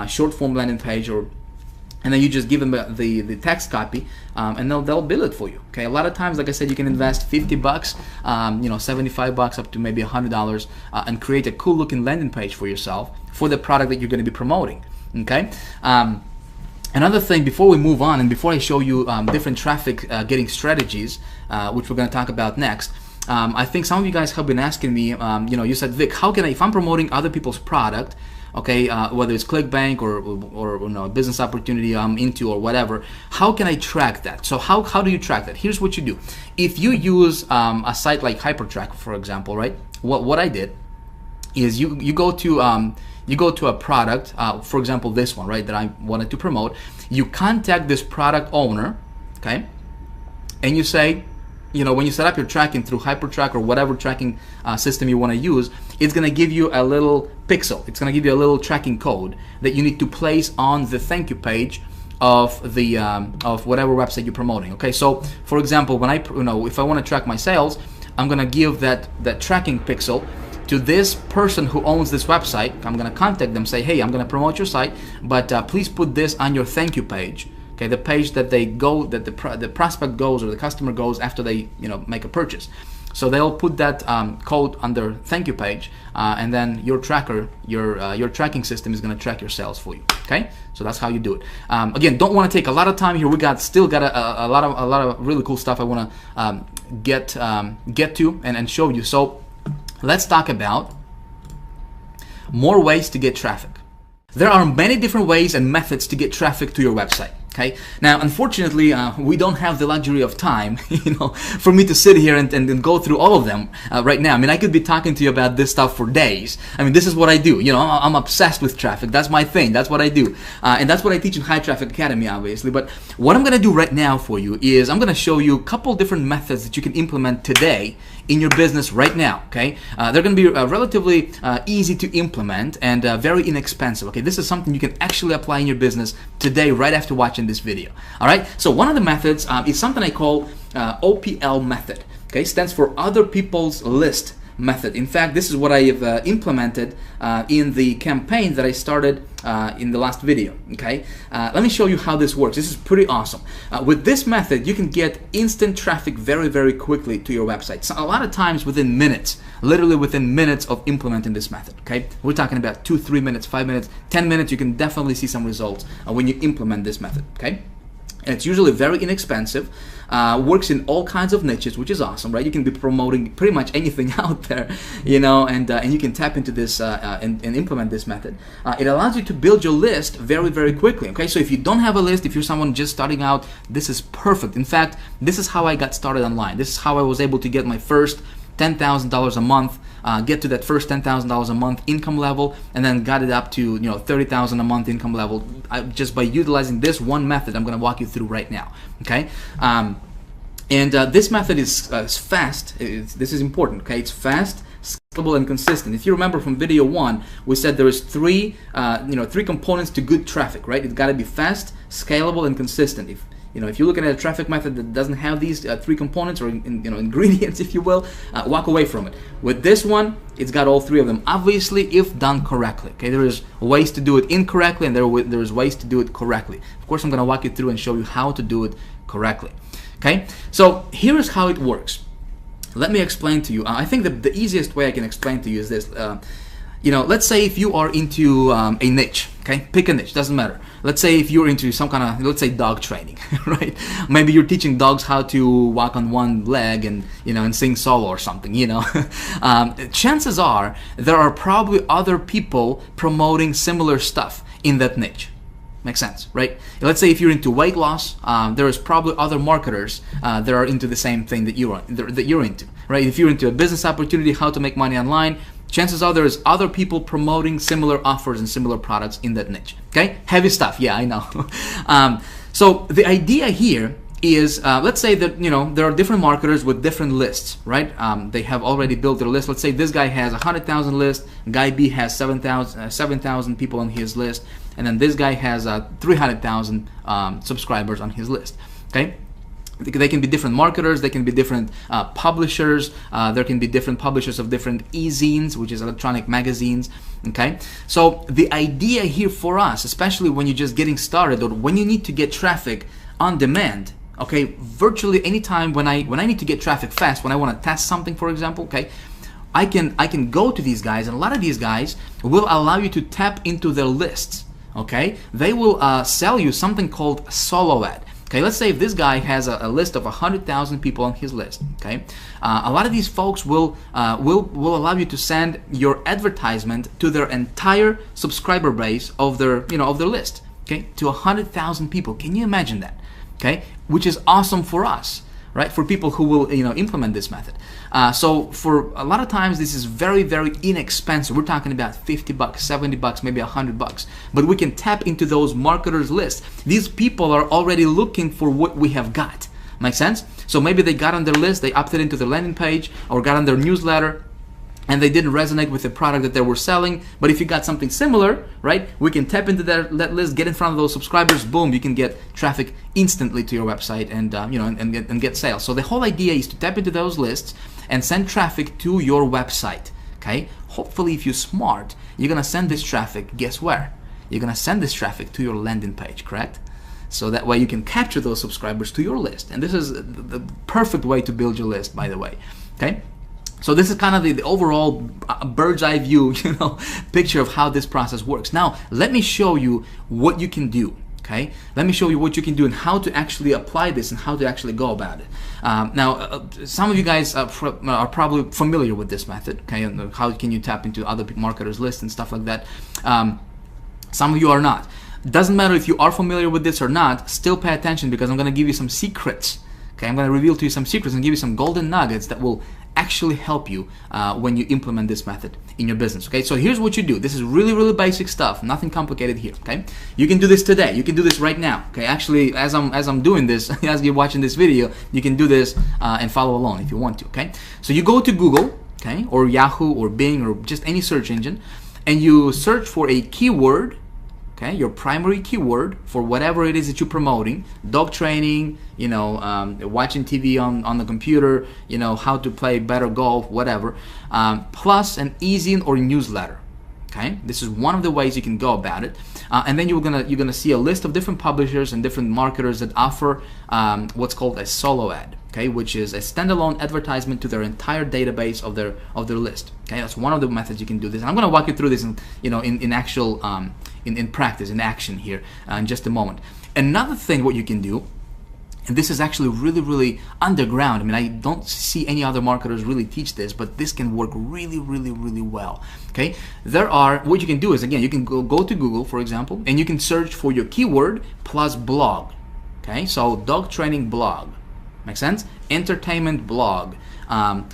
short form landing page, and then you just give them the text copy, and they'll build it for you. Okay, a lot of times, like I said, you can invest $50, you know, $75 up to maybe $100, and create a cool looking landing page for yourself for the product that you're going to be promoting. Okay. Another thing, before we move on and before I show you different traffic getting strategies, which we're going to talk about next, I think some of you guys have been asking me, you know, you said, Vic, how can I, if I'm promoting other people's product, okay, whether it's ClickBank or you know, a business opportunity I'm into or whatever, how can I track that? So how do you track that? Here's what you do. If you use a site like HyperTrack, for example, right? What I did is you go to a product, for example, this one, right, that I wanted to promote. You contact this product owner, okay, and you say, when you set up your tracking through HyperTrack or whatever tracking system you want to use, it's going to give you a little pixel. It's going to give you a little tracking code that you need to place on the thank you page of the of whatever website you're promoting. Okay, so for example, when if I want to track my sales, I'm going to give that tracking pixel to this person who owns this website. I'm going to contact them, say, hey, I'm going to promote your site, but please put this on your thank you page. Okay, the page that they go, that the prospect goes or the customer goes after they make a purchase. So they'll put that code on their thank you page, and then your tracker, your tracking system is going to track your sales for you. Okay, so that's how you do it. Again, don't want to take a lot of time here. We still got a lot of really cool stuff I want to get to and show you. So let's talk about more ways to get traffic. There are many different ways and methods to get traffic to your website. Okay. Now, unfortunately, we don't have the luxury of time, for me to sit here and go through all of them right now. I mean, I could be talking to you about this stuff for days. I mean, this is what I do. I'm obsessed with traffic. That's my thing. That's what I do, and that's what I teach in High Traffic Academy, obviously. But what I'm going to do right now for you is I'm going to show you a couple different methods that you can implement today in your business right now. Okay, they're going to be relatively easy to implement and very inexpensive. Okay, this is something you can actually apply in your business today, right after watching this video. All right, so one of the methods is something I call OPL method. Okay, stands for other people's list method. In fact, this is what I have implemented in the campaign that I started in the last video. Okay, let me show you how this works. This is pretty awesome. With this method, you can get instant traffic very, very quickly to your website. So a lot of times within minutes, literally within minutes of implementing this method. Okay, we're talking about 2, 3 minutes, 5 minutes, 10 minutes. You can definitely see some results when you implement this method. Okay. And it's usually very inexpensive, works in all kinds of niches, which is awesome, right? You can be promoting pretty much anything out there, and you can tap into this and implement this method. It allows you to build your list very, very quickly, okay? So if you don't have a list, if you're someone just starting out, this is perfect. In fact, this is how I got started online. This is how I was able to get my first $10,000 a month, get to that first $10,000 a month income level, and then got it up to $30,000 a month income level just by utilizing this one method I'm going to walk you through right now. Okay, this method is fast. This is important. Okay, it's fast, scalable, and consistent. If you remember from video 1, we said there is three components to good traffic, right? It's got to be fast, scalable, and consistent. If you're looking at a traffic method that doesn't have these three components or ingredients, if you will, walk away from it. With this one, it's got all three of them. Obviously, if done correctly. Okay, there is ways to do it incorrectly, and there is ways to do it correctly. Of course, I'm going to walk you through and show you how to do it correctly. Okay, so here is how it works. Let me explain to you. I think the easiest way I can explain to you is this. Let's say if you are into a niche, okay? Pick a niche, doesn't matter. Let's say if you're into some kind of, let's say dog training, right? Maybe you're teaching dogs how to walk on one leg and sing solo or something, chances are there are probably other people promoting similar stuff in that niche. Makes sense, right? Let's say if you're into weight loss, there is probably other marketers that are into the same thing that you're into, right? If you're into a business opportunity, how to make money online, chances are there's other people promoting similar offers and similar products in that niche. Okay, heavy stuff. Yeah, I know. So the idea here is, let's say that there are different marketers with different lists, right? They have already built their list. Let's say this guy has 100,000 list, guy B has 7,000 people on his list, and then this guy has 300,000 subscribers on his list. Okay. They can be different marketers, they can be different publishers, there can be different publishers of different e-zines, which is electronic magazines, okay? So the idea here for us, especially when you're just getting started or when you need to get traffic on demand, okay, virtually anytime when I need to get traffic fast, when I want to test something, for example, okay, I can go to these guys, and a lot of these guys will allow you to tap into their lists, okay? They will sell you something called solo ad. Okay, let's say if this guy has a list of 100,000 people on his list. Okay, a lot of these folks will allow you to send your advertisement to their entire subscriber base of their of their list. Okay, to 100,000 people. Can you imagine that? Okay, which is awesome for us, right? For people who will implement this method. So for a lot of times this is very, very inexpensive. We're talking about $50, $70, maybe $100. But we can tap into those marketers' lists. These people are already looking for what we have got. Make sense? So maybe they got on their list, they opted into their landing page or got on their newsletter, and they didn't resonate with the product that they were selling. But if you got something similar, right, we can tap into that list, get in front of those subscribers, boom, you can get traffic instantly to your website and and get sales. So the whole idea is to tap into those lists and send traffic to your website. Okay, hopefully if you're smart, you're gonna send this traffic, guess where? You're gonna send this traffic to your landing page, correct? So that way you can capture those subscribers to your list. And this is the perfect way to build your list, by the way. Okay, so this is kind of the overall bird's eye view, picture of how this process works. Now, let me show you what you can do. Okay, let me show you what you can do and how to actually apply this and how to actually go about it. Now, some of you guys are probably familiar with this method. Okay, and how can you tap into other marketers' lists and stuff like that. Some of you are not. Doesn't matter if you are familiar with this or not. Still pay attention, because I'm going to give you some secrets. Okay, I'm going to reveal to you some secrets and give you some golden nuggets that will actually help you when you implement this method in your business. Okay, so here's what you do. This is really, really basic stuff, nothing complicated here. Okay, you can do this today. You can do this right now. Okay, actually, as I'm doing this, as you're watching this video, you can do this and follow along if you want to. Okay, so you go to Google, okay, or Yahoo or Bing or just any search engine, and you search for a keyword. Okay, your primary keyword for whatever it is that you're promoting, dog training, watching TV on the computer, how to play better golf, whatever, plus an e-zine or newsletter. Okay, this is one of the ways you can go about it, and then you're gonna see a list of different publishers and different marketers that offer what's called a solo ad. Okay, which is a standalone advertisement to their entire database of their list. Okay, that's one of the methods you can do this. And I'm going to walk you through this in actual in practice, in action here in just a moment. Another thing what you can do, and this is actually really, really underground. I mean, I don't see any other marketers really teach this, but this can work really, really, really well. Okay, what you can do is, again, you can go to Google, for example, and you can search for your keyword plus blog. Okay, so dog training blog. Make sense? Entertainment blog,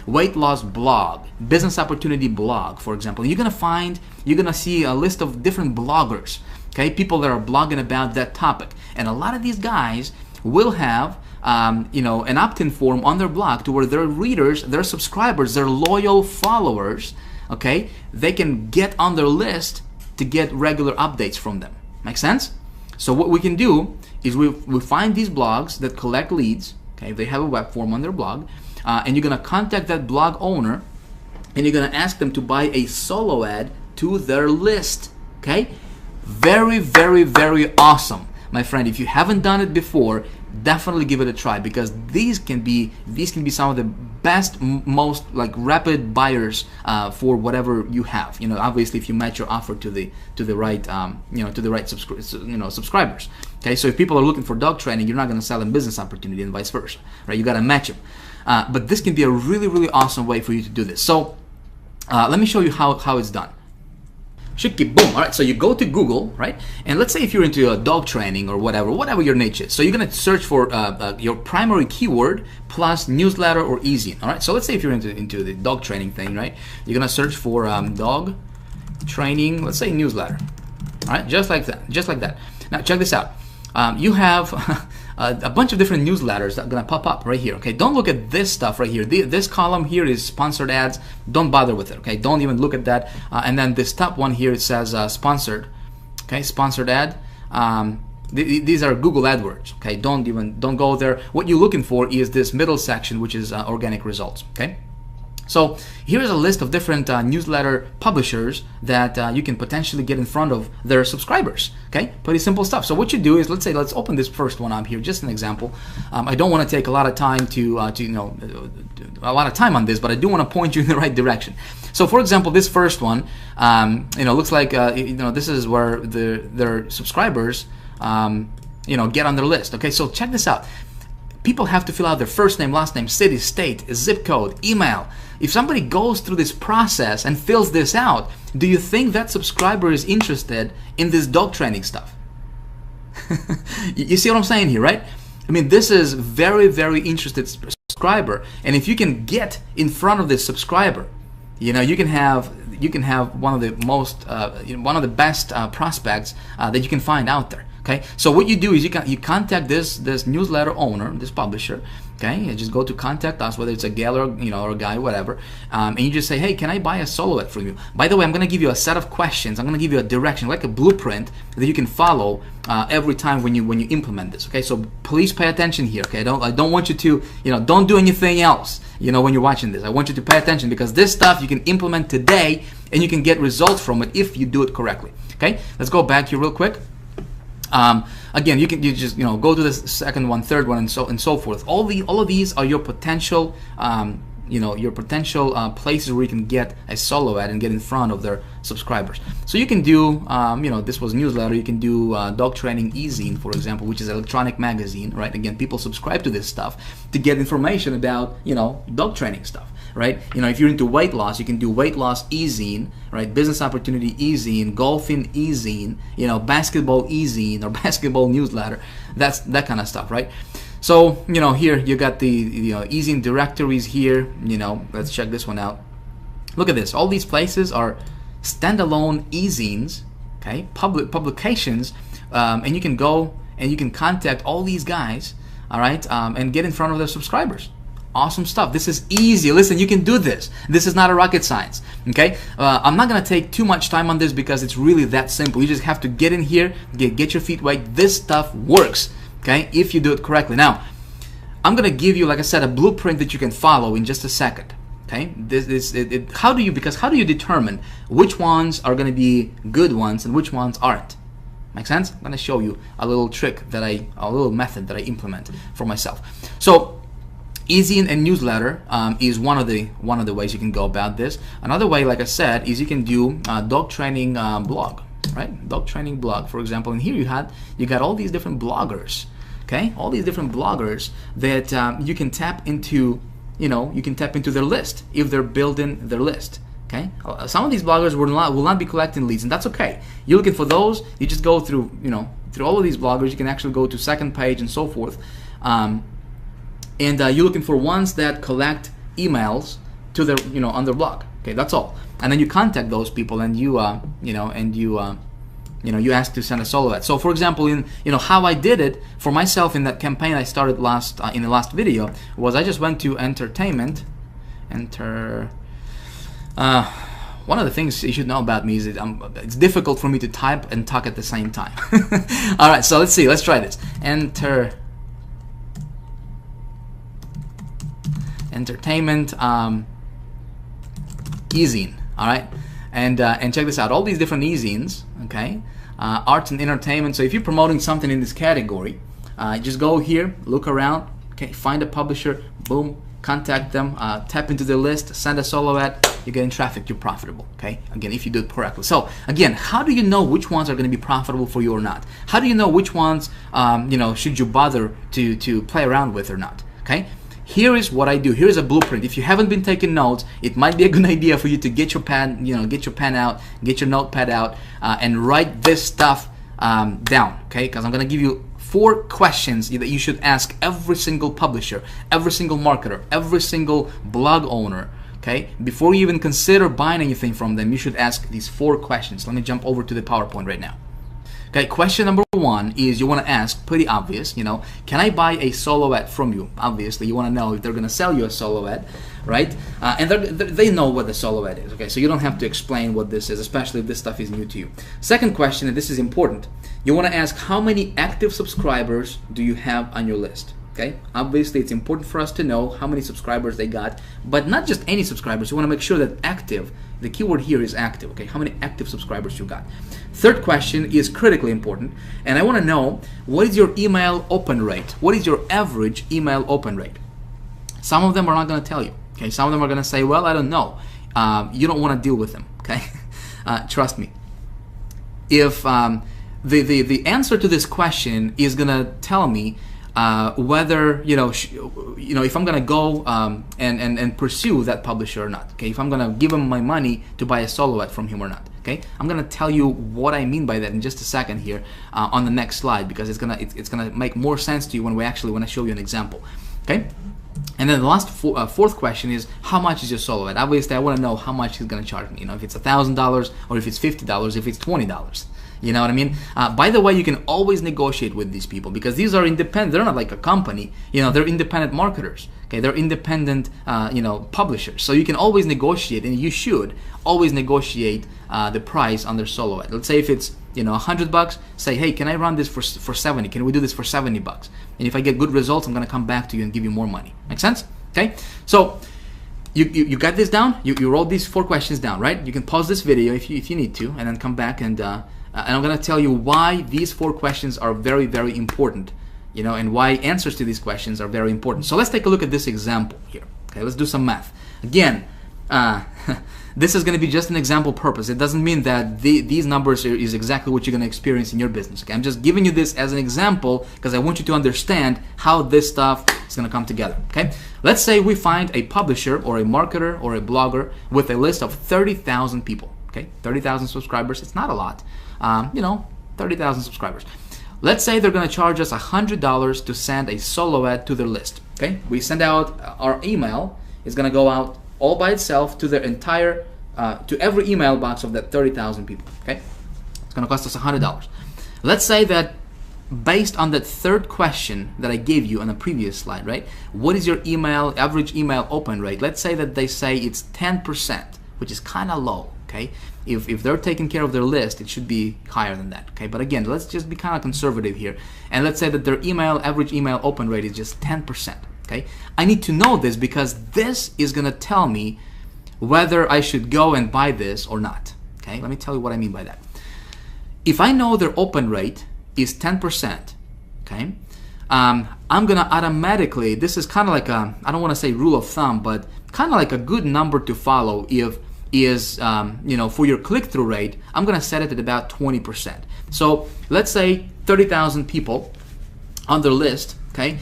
weight loss blog, business opportunity blog, for example. You're gonna see a list of different bloggers, okay, people that are blogging about that topic. And a lot of these guys will have an opt-in form on their blog to where their readers, their subscribers, their loyal followers, okay, they can get on their list to get regular updates from them. Make sense? So what we can do is we find these blogs that collect leads. Okay, they have a web form on their blog, and you're gonna contact that blog owner, and you're gonna ask them to buy a solo ad to their list. Okay, very, very, very awesome, my friend. If you haven't done it before, definitely give it a try, because these can be some of the best, most rapid buyers for whatever you have. Obviously, if you match your offer to the right subscribers. Okay, so if people are looking for dog training, you're not going to sell them business opportunity and vice versa, right? You got to match them. But this can be a really, really awesome way for you to do this. So let me show you how it's done. Boom. All right, so you go to Google, right? And let's say if you're into dog training or whatever your niche is. So you're gonna search for your primary keyword plus newsletter or e-zine. All right, so let's say if you're into the dog training thing, right? You're gonna search for dog training, let's say newsletter. All right, just like that. Now check this out. You have a bunch of different newsletters that are gonna pop up right here. Okay, don't look at this stuff right here. This column here is sponsored ads. Don't bother with it. Okay, don't even look at that. And then this top one here, it says sponsored. Okay, sponsored ad. These are Google AdWords. Okay, don't go there. What you're looking for is this middle section, which is organic results. Okay. So here's a list of different newsletter publishers that you can potentially get in front of their subscribers. Okay, pretty simple stuff. So what you do is, let's open this first one up here, just an example. I don't want to take a lot of time a lot of time on this, but I do want to point you in the right direction. So for example, this first one, looks like this is where their subscribers get on their list. Okay, so check this out. People have to fill out their first name, last name, city, state, zip code, email. If somebody goes through this process and fills this out, do you think that subscriber is interested in this dog training stuff? You see what I'm saying here, right? I mean, this is very, very interested subscriber, and if you can get in front of this subscriber, you can have one of the most one of the best prospects that you can find out there. Okay, so what you do is you contact this newsletter owner, this publisher. Okay, you just go to contact us, whether it's a gal or or a guy, whatever, and you just say, hey, can I buy a solo ad from you? By the way, I'm going to give you a set of questions. I'm going to give you a direction, like a blueprint that you can follow every time when you implement this. Okay, so please pay attention here. Okay, I don't want you to don't do anything else. When you're watching this, I want you to pay attention, because this stuff you can implement today and you can get results from it if you do it correctly. Okay, let's go back here real quick. Again, you just go to the second one, third one, and so forth. All of these are your potential places where you can get a solo ad and get in front of their subscribers. So you can do this was newsletter. You can do dog training e-zine, for example, which is an electronic magazine, right? Again, people subscribe to this stuff to get information about dog training stuff. Right? If you're into weight loss, you can do weight loss e-zine, right? Business opportunity e-zine, golfing e-zine, basketball e-zine or basketball newsletter. That's that kind of stuff, right? So, here you got the e-zine directories here. Let's check this one out. Look at this. All these places are standalone e-zines, okay? Publications, and you can go and you can contact all these guys, all right, and get in front of their subscribers. Awesome stuff. This is easy. Listen, you can do this. This is not a rocket science. Okay, I'm not gonna take too much time on this because it's really that simple. You just have to get in here, get your feet wet. This stuff works. Okay, if you do it correctly. Now, I'm gonna give you, like I said, a blueprint that you can follow in just a second. Okay, how do you determine which ones are gonna be good ones and which ones aren't? Make sense? I'm gonna show you a little trick a little method that I implement for myself. So, e-zine and newsletter is one of the ways you can go about this. Another way, like I said, is you can do dog training blog, right? Dog training blog, for example. And here you got all these different bloggers, okay? All these different bloggers that you can tap into. You can tap into their list if they're building their list. Okay. Some of these bloggers will not be collecting leads, and that's okay. You're looking for those. You just go through through all of these bloggers. You can actually go to second page and so forth. And you're looking for ones that collect emails to their on their blog. Okay, that's all. And then you contact those people and you you ask to send a solo ad. So for example, in how I did it for myself in that campaign I started in the last video was I just went to entertainment. One of the things you should know about me is that it's difficult for me to type and talk at the same time. All right, so let's see. Let's try this. Entertainment e-zine. All right, and check this out. All these different e-zines. Okay, arts and entertainment. So if you're promoting something in this category, just go here, look around. Okay, find a publisher. Boom. Contact them. Tap into their list. Send a solo ad. You're getting traffic. You're profitable. Okay. Again, if you do it correctly. So again, how do you know which ones are going to be profitable for you or not? How do you know which ones should you bother to play around with or not? Okay. Here is what I do. Here is a blueprint. If you haven't been taking notes, it might be a good idea for you to get your pen, get your pen out, get your notepad out, and write this stuff down. Okay, because I'm gonna give you 4 questions that you should ask every single publisher, every single marketer, every single blog owner. Okay, before you even consider buying anything from them, you should ask these 4 questions. Let me jump over to the PowerPoint right now. Okay, question number 1 is you want to ask, pretty obvious, can I buy a solo ad from you? Obviously, you want to know if they're going to sell you a solo ad, right? And they know what the solo ad is, okay? So you don't have to explain what this is, especially if this stuff is new to you. Second question, and this is important, you want to ask how many active subscribers do you have on your list? Okay, obviously it's important for us to know how many subscribers they got, but not just any subscribers. You want to make sure that active, the keyword here is active, okay? How many active subscribers you got? Third question is critically important, and I want to know what is your email open rate? What is your average email open rate? Some of them are not going to tell you, okay? Some of them are going to say, well, I don't know. You don't want to deal with them, okay? Trust me. If the answer to this question is going to tell me whether if I'm gonna go and pursue that publisher or not. Okay, if I'm gonna give him my money to buy a solo ad from him or not. Okay, I'm gonna tell you what I mean by that in just a second here on the next slide, because it's gonna make more sense to you when I show you an example. Okay. And then the last fourth question is, how much is your solo ad? Obviously, I want to know how much he's going to charge me. If it's $1,000 or if it's $50, if it's $20. You know what I mean? By the way, you can always negotiate with these people because these are independent. They're not like a company. You know, they're independent marketers. Okay, they're independent, publishers. So you can always negotiate, and you should always negotiate the price on their solo ad. Let's say if it's $100, say, hey, can I run this for 70? Can we do this for $70? And if I get good results, I'm gonna come back to you and give you more money. Make sense? Okay. So you got this down. You wrote these 4 questions down, right? You can pause this video if you need to, and then come back and I'm gonna tell you why these 4 questions are very, very important. And why answers to these questions are very important. So let's take a look at this example here. Okay, let's do some math. Again, this is going to be just an example purpose. It doesn't mean that these numbers is exactly what you're going to experience in your business. Okay, I'm just giving you this as an example because I want you to understand how this stuff is going to come together. Okay, let's say we find a publisher or a marketer or a blogger with a list of 30,000 people. Okay, 30,000 subscribers. It's not a lot. 30,000 subscribers. Let's say they're going to charge us $100 to send a solo ad to their list. Okay, we send out our email. It's going to go out all by itself to their entire, to every email box of that 30,000 people. Okay, it's going to cost us $100. Let's say that based on that third question that I gave you on the previous slide, right? What is your average email open rate? Let's say that they say it's 10%, which is kind of low. Okay, if they're taking care of their list, it should be higher than that. Okay, but again, let's just be kind of conservative here, and let's say that their average email open rate is just 10%. Okay, I need to know this because this is gonna tell me whether I should go and buy this or not. Okay, let me tell you what I mean by that. If I know their open rate is 10%, okay, I'm gonna automatically, this is kind of like a, I don't want to say rule of thumb, but kind of like a good number to follow is for your click-through rate, I'm gonna set it at about 20%. So let's say 30,000 people on their list, okay,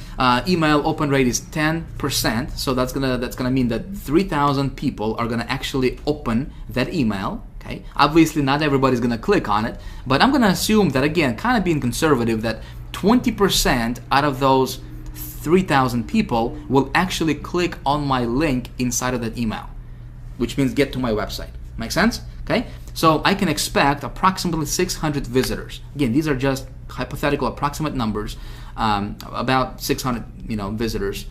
email open rate is 10%, so that's gonna mean that 3,000 people are gonna actually open that email. Okay, obviously not everybody's gonna click on it, but I'm gonna assume that, again, kind of being conservative, that 20% out of those 3,000 people will actually click on my link inside of that email, which means get to my website. Make sense? Okay, so I can expect approximately 600 visitors. Again, these are just hypothetical approximate numbers, about 600 visitors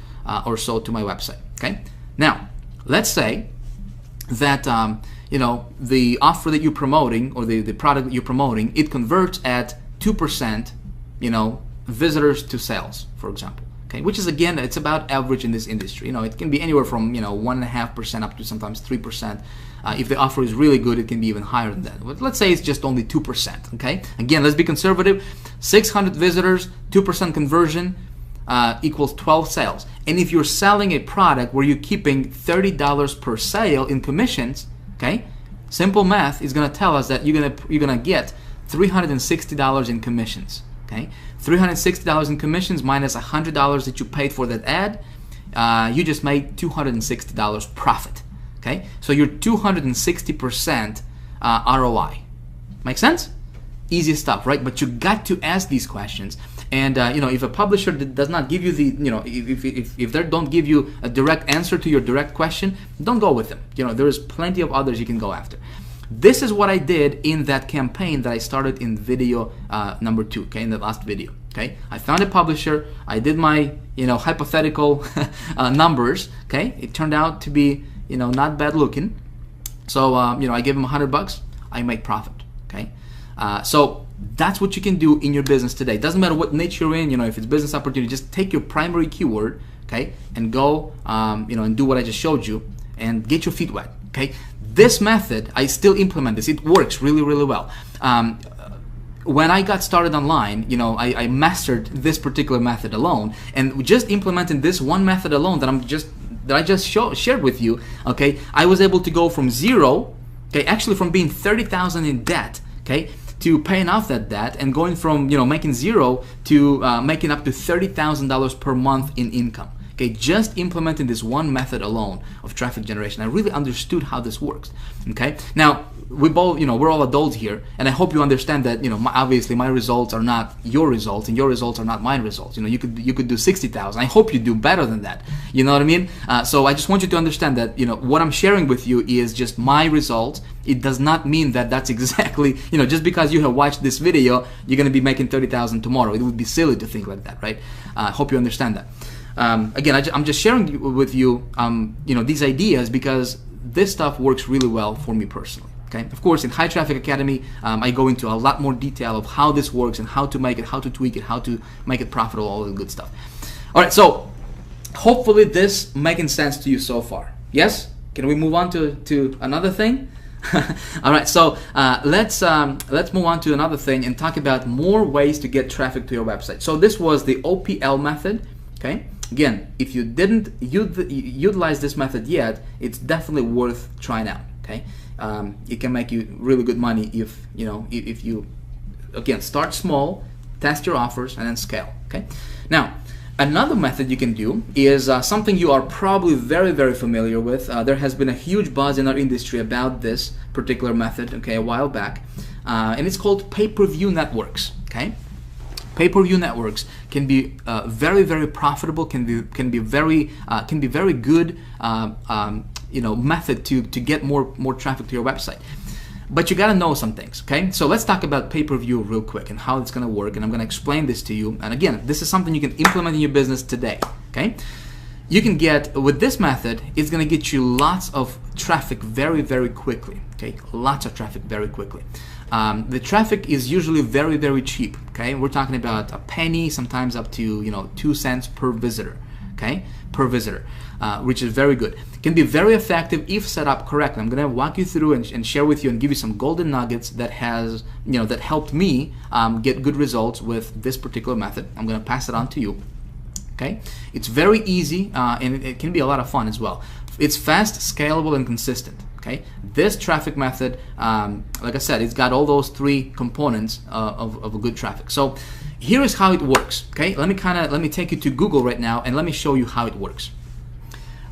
or so to my website. Okay, now let's say that the offer that you're promoting, or the product that you're promoting, it converts at 2% visitors to sales, for example. Okay, which is, again, it's about average in this industry. It can be anywhere from 1.5% up to sometimes 3%. If the offer is really good, it can be even higher than that. But let's say it's just only 2%. Okay, again, let's be conservative. 600 visitors, 2% conversion equals 12 sales. And if you're selling a product where you're keeping $30 per sale in commissions, okay, simple math is going to tell us that you're gonna get $360 in commissions. Okay, $360 in commissions minus $100 that you paid for that ad, you just made $260 profit. Okay, so you're 260% ROI. Make sense? Easy stuff, right? But you got to ask these questions. And if a publisher does not give you the, if they don't give you a direct answer to your direct question, don't go with them. There's plenty of others you can go after. This is what I did in that campaign that I started in video number 2, okay, in the last video. Okay, I found a publisher, I did my hypothetical numbers. Okay, it turned out to be not bad looking. So I gave him $100, I make profit. Okay, so that's what you can do in your business today. Doesn't matter what niche you're in. If it's business opportunity, just take your primary keyword, okay, and go and do what I just showed you and get your feet wet. Okay, this method, I still implement this. It works really, really well. When I got started online, I mastered this particular method alone, and just implementing this one method alone that I just shared with you. Okay, I was able to go from zero, okay, actually from being 30,000 in debt, okay, to paying off that debt, and going from making zero to making up to $30,000 per month in income. Okay, just implementing this one method alone of traffic generation, I really understood how this works. Okay, now we both, we're all adults here, and I hope you understand that, obviously my results are not your results, and your results are not my results. You could do 60,000. I hope you do better than that. You know what I mean? So I just want you to understand that, what I'm sharing with you is just my results. It does not mean that that's exactly, just because you have watched this video, you're going to be making 30,000 tomorrow. It would be silly to think like that, right? I hope you understand that. Again, I'm just sharing with you, these ideas because this stuff works really well for me personally. Okay. Of course, in High Traffic Academy, I go into a lot more detail of how this works and how to make it, how to tweak it, how to make it profitable, all the good stuff. All right. So hopefully this making sense to you so far. Yes. Can we move on to another thing? All right. So let's move on to another thing and talk about more ways to get traffic to your website. So this was the OPL method. Okay. Again, if you didn't utilize this method yet, it's definitely worth trying out. Okay, it can make you really good money if you again start small, test your offers, and then scale. Okay, now another method you can do is something you are probably very, very familiar with. There has been a huge buzz in our industry about this particular method. Okay, a while back, and it's called pay-per-view networks. Okay. Pay-per-view networks can be very, very profitable. Can be very good method to get more traffic to your website. But you got to know some things. Okay, so let's talk about pay-per-view real quick and how it's going to work. And I'm going to explain this to you. And again, this is something you can implement in your business today. Okay, you can get with this method. It's going to get you lots of traffic very, very quickly. Okay, lots of traffic very quickly. The traffic is usually very, very cheap. Okay, we're talking about a penny, sometimes up to 2 cents per visitor. Okay, per visitor, which is very good. Can be very effective if set up correctly. I'm going to walk you through and share with you and give you some golden nuggets that that helped me get good results with this particular method. I'm going to pass it on to you. Okay, it's very easy and it can be a lot of fun as well. It's fast, scalable, and consistent. Okay, this traffic method, like I said, it's got all those 3 components of a good traffic. So here is how it works. Okay, let me take you to Google right now and let me show you how it works.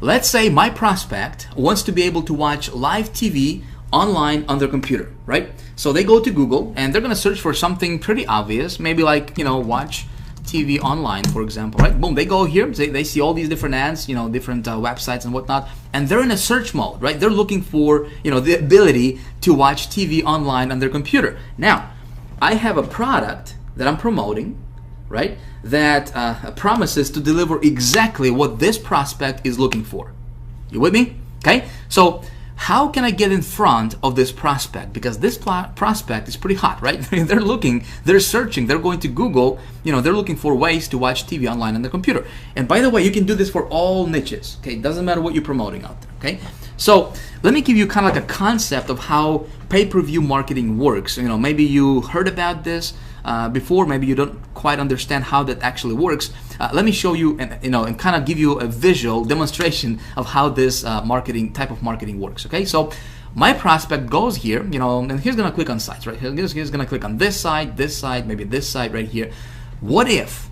Let's say my prospect wants to be able to watch live TV online on their computer, right? So they go to Google and they're going to search for something pretty obvious, maybe like watch TV online, for example, right? Boom, they go here, they see all these different ads, different websites and whatnot, and they're in a search mode, right? They're looking for, the ability to watch TV online on their computer. Now, I have a product that I'm promoting, right, that promises to deliver exactly what this prospect is looking for. You with me? Okay, so how can I get in front of this prospect? Because this prospect is pretty hot, right? They're searching, they're going to Google, they're looking for ways to watch TV online on the computer. And by the way, you can do this for all niches, okay? It doesn't matter what you're promoting out there, okay? So let me give you kind of like a concept of how pay-per-view marketing works. Maybe you heard about this before, maybe you don't quite understand how that actually works. Let me show you and kind of give you a visual demonstration of how this type of marketing works. Okay, so my prospect goes here, and he's gonna click on sites, right? He's gonna click on this site, maybe this site right here. What if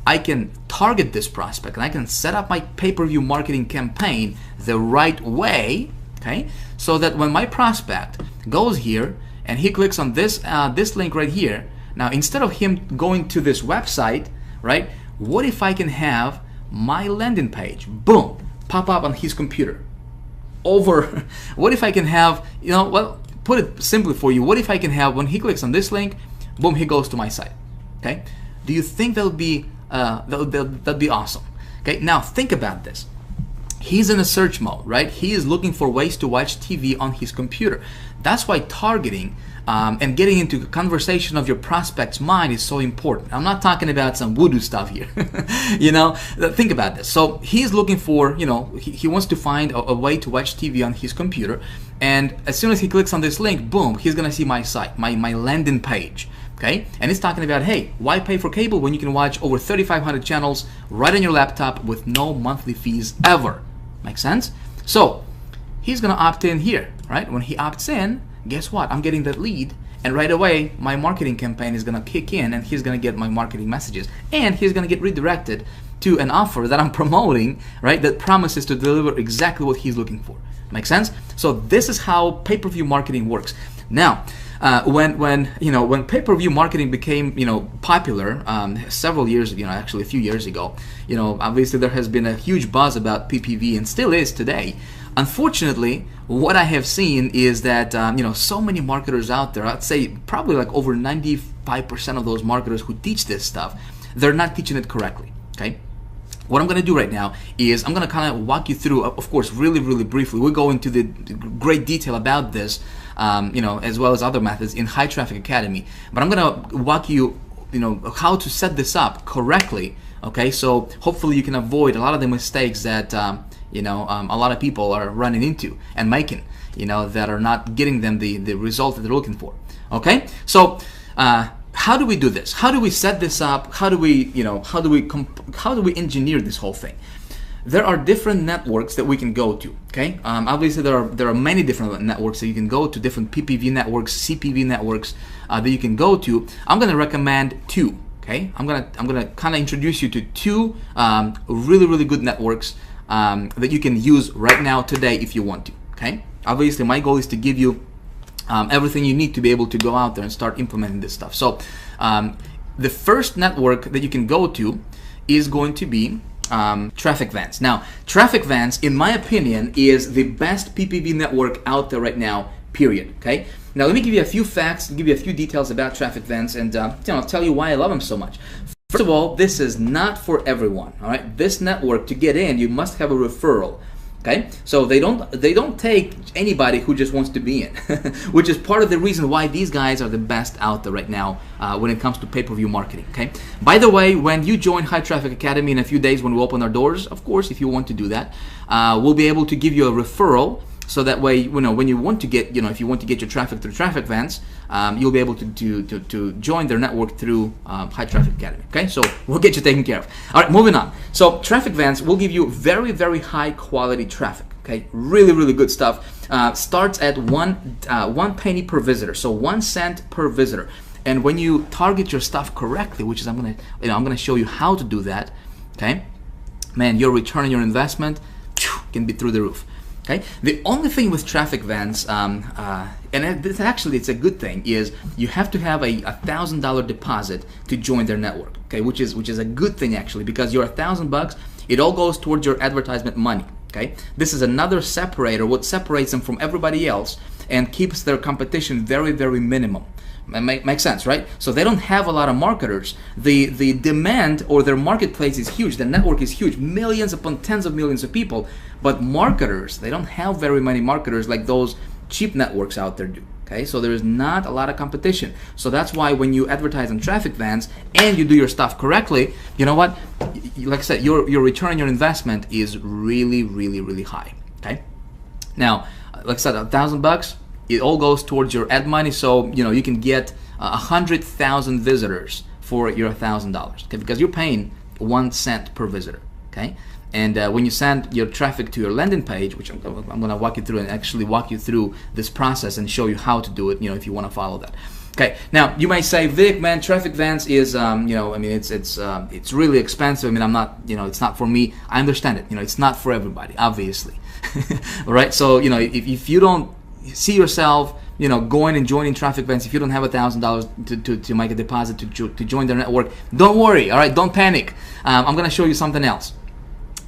I can target this prospect and I can set up my pay-per-view marketing campaign the right way, okay? So that when my prospect goes here and he clicks on this link right here, now instead of him going to this website, right? What if I can have my landing page, boom, pop up on his computer? What if I can have, put it simply for you, what if I can have, when he clicks on this link, boom, he goes to my site, okay? Do you think that'd be awesome? Okay, now think about this. He's in a search mode, right? He is looking for ways to watch TV on his computer. That's why targeting and getting into the conversation of your prospect's mind is so important. I'm not talking about some voodoo stuff here. Think about this. So he's looking for, he wants to find a way to watch TV on his computer. And as soon as he clicks on this link, boom, he's gonna see my site, my landing page. Okay, and it's talking about, hey, why pay for cable when you can watch over 3,500 channels right on your laptop with no monthly fees ever? Makes sense? So he's gonna opt in here, right? When he opts in, guess what? I'm getting that lead, and right away my marketing campaign is gonna kick in, and he's gonna get my marketing messages, and he's gonna get redirected to an offer that I'm promoting, right, that promises to deliver exactly what he's looking for. Make sense? So this is how pay-per-view marketing works. Now, when pay-per-view marketing became popular several years, actually a few years ago, obviously there has been a huge buzz about PPV and still is today. Unfortunately, what I have seen is that so many marketers out there, I'd say probably like over 95% of those marketers who teach this stuff, they're not teaching it correctly. Okay. What I'm going to do right now is I'm going to kind of walk you through, of course, really, really briefly. We'll go into the great detail about this, as well as other methods in High Traffic Academy. But I'm going to walk you, how to set this up correctly. Okay, so hopefully you can avoid a lot of the mistakes that a lot of people are running into and making, that are not getting them the result that they're looking for. Okay, so. How do we do this? How do we set this up? How do we engineer this whole thing? There are different networks that we can go to. Okay, obviously there are many different networks that you can go to, different PPV networks, CPV networks that you can go to. I'm going to recommend two. Okay, I'm gonna kind of introduce you to two really, really good networks that you can use right now today if you want to. Okay, obviously my goal is to give you everything you need to be able to go out there and start implementing this stuff. So the first network that you can go to is going to be Traffic Vans. Now, Traffic Vans, in my opinion, is the best PPV network out there right now, period. Okay. Now, let me give you a few facts, give you a few details about Traffic Vans, and tell you why I love them so much. First of all, this is not for everyone. All right. This network, to get in, you must have a referral. Okay, so they don't take anybody who just wants to be in, which is part of the reason why these guys are the best out there right now when it comes to pay-per-view marketing. Okay, by the way, when you join High Traffic Academy in a few days when we open our doors, of course, if you want to do that, we'll be able to give you a referral. So that way, when you want to get, if you want to get your traffic through Traffic Vans, you'll be able to join their network through High Traffic Academy. Okay, so we'll get you taken care of. All right, moving on. So Traffic Vans will give you very, very high quality traffic. Okay, really, really good stuff. Starts at one penny per visitor, so 1 cent per visitor. And when you target your stuff correctly, which is I'm gonna show you how to do that. Okay, man, your return on your investment can be through the roof. Okay. The only thing with Traffic Vans, and it's a good thing, is you have to have a $1,000 deposit to join their network. Okay, which is a good thing actually, because your $1,000, it all goes towards your advertisement money. Okay, this is another separator, what separates them from everybody else and keeps their competition very, very minimum. Makes sense, right? So they don't have a lot of marketers. The demand or their marketplace is huge. The network is huge, millions upon tens of millions of people. But marketers, they don't have very many marketers like those cheap networks out there do. Okay, so there is not a lot of competition. So that's why when you advertise on Traffic Vans and you do your stuff correctly, you know what? Like I said, your return on your investment is really, really, really high. Okay. Now, like I said, $1,000. It all goes towards your ad money, so you can get 100,000 visitors for your $1,000. Okay, because you're paying 1 cent per visitor. Okay, and when you send your traffic to your landing page, which I'm going to walk you through and actually walk you through this process and show you how to do it. If you want to follow that. Okay, now you might say, Vic, man, Traffic Vans is, it's really expensive. I'm not, it's not for me. I understand it. It's not for everybody, obviously. All right, so if you don't see yourself, going and joining Traffic Vans, if you don't have $1,000 to make a deposit to join their network, don't worry. All right, don't panic. I'm going to show you something else.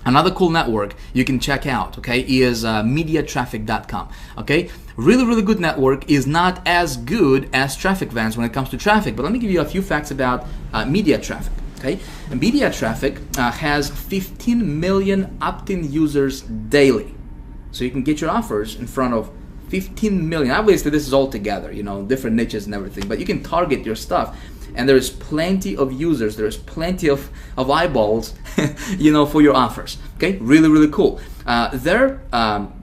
Another cool network you can check out, okay, is MediaTraffic.com. Okay, really, really good network. Is not as good as Traffic Vans when it comes to traffic, but let me give you a few facts about MediaTraffic. Okay, MediaTraffic has 15 million opt-in users daily, so you can get your offers in front of 15 million. Obviously, this is all together, different niches and everything, but you can target your stuff, and there's plenty of users, there's plenty of eyeballs, for your offers. Okay, really, really cool. Their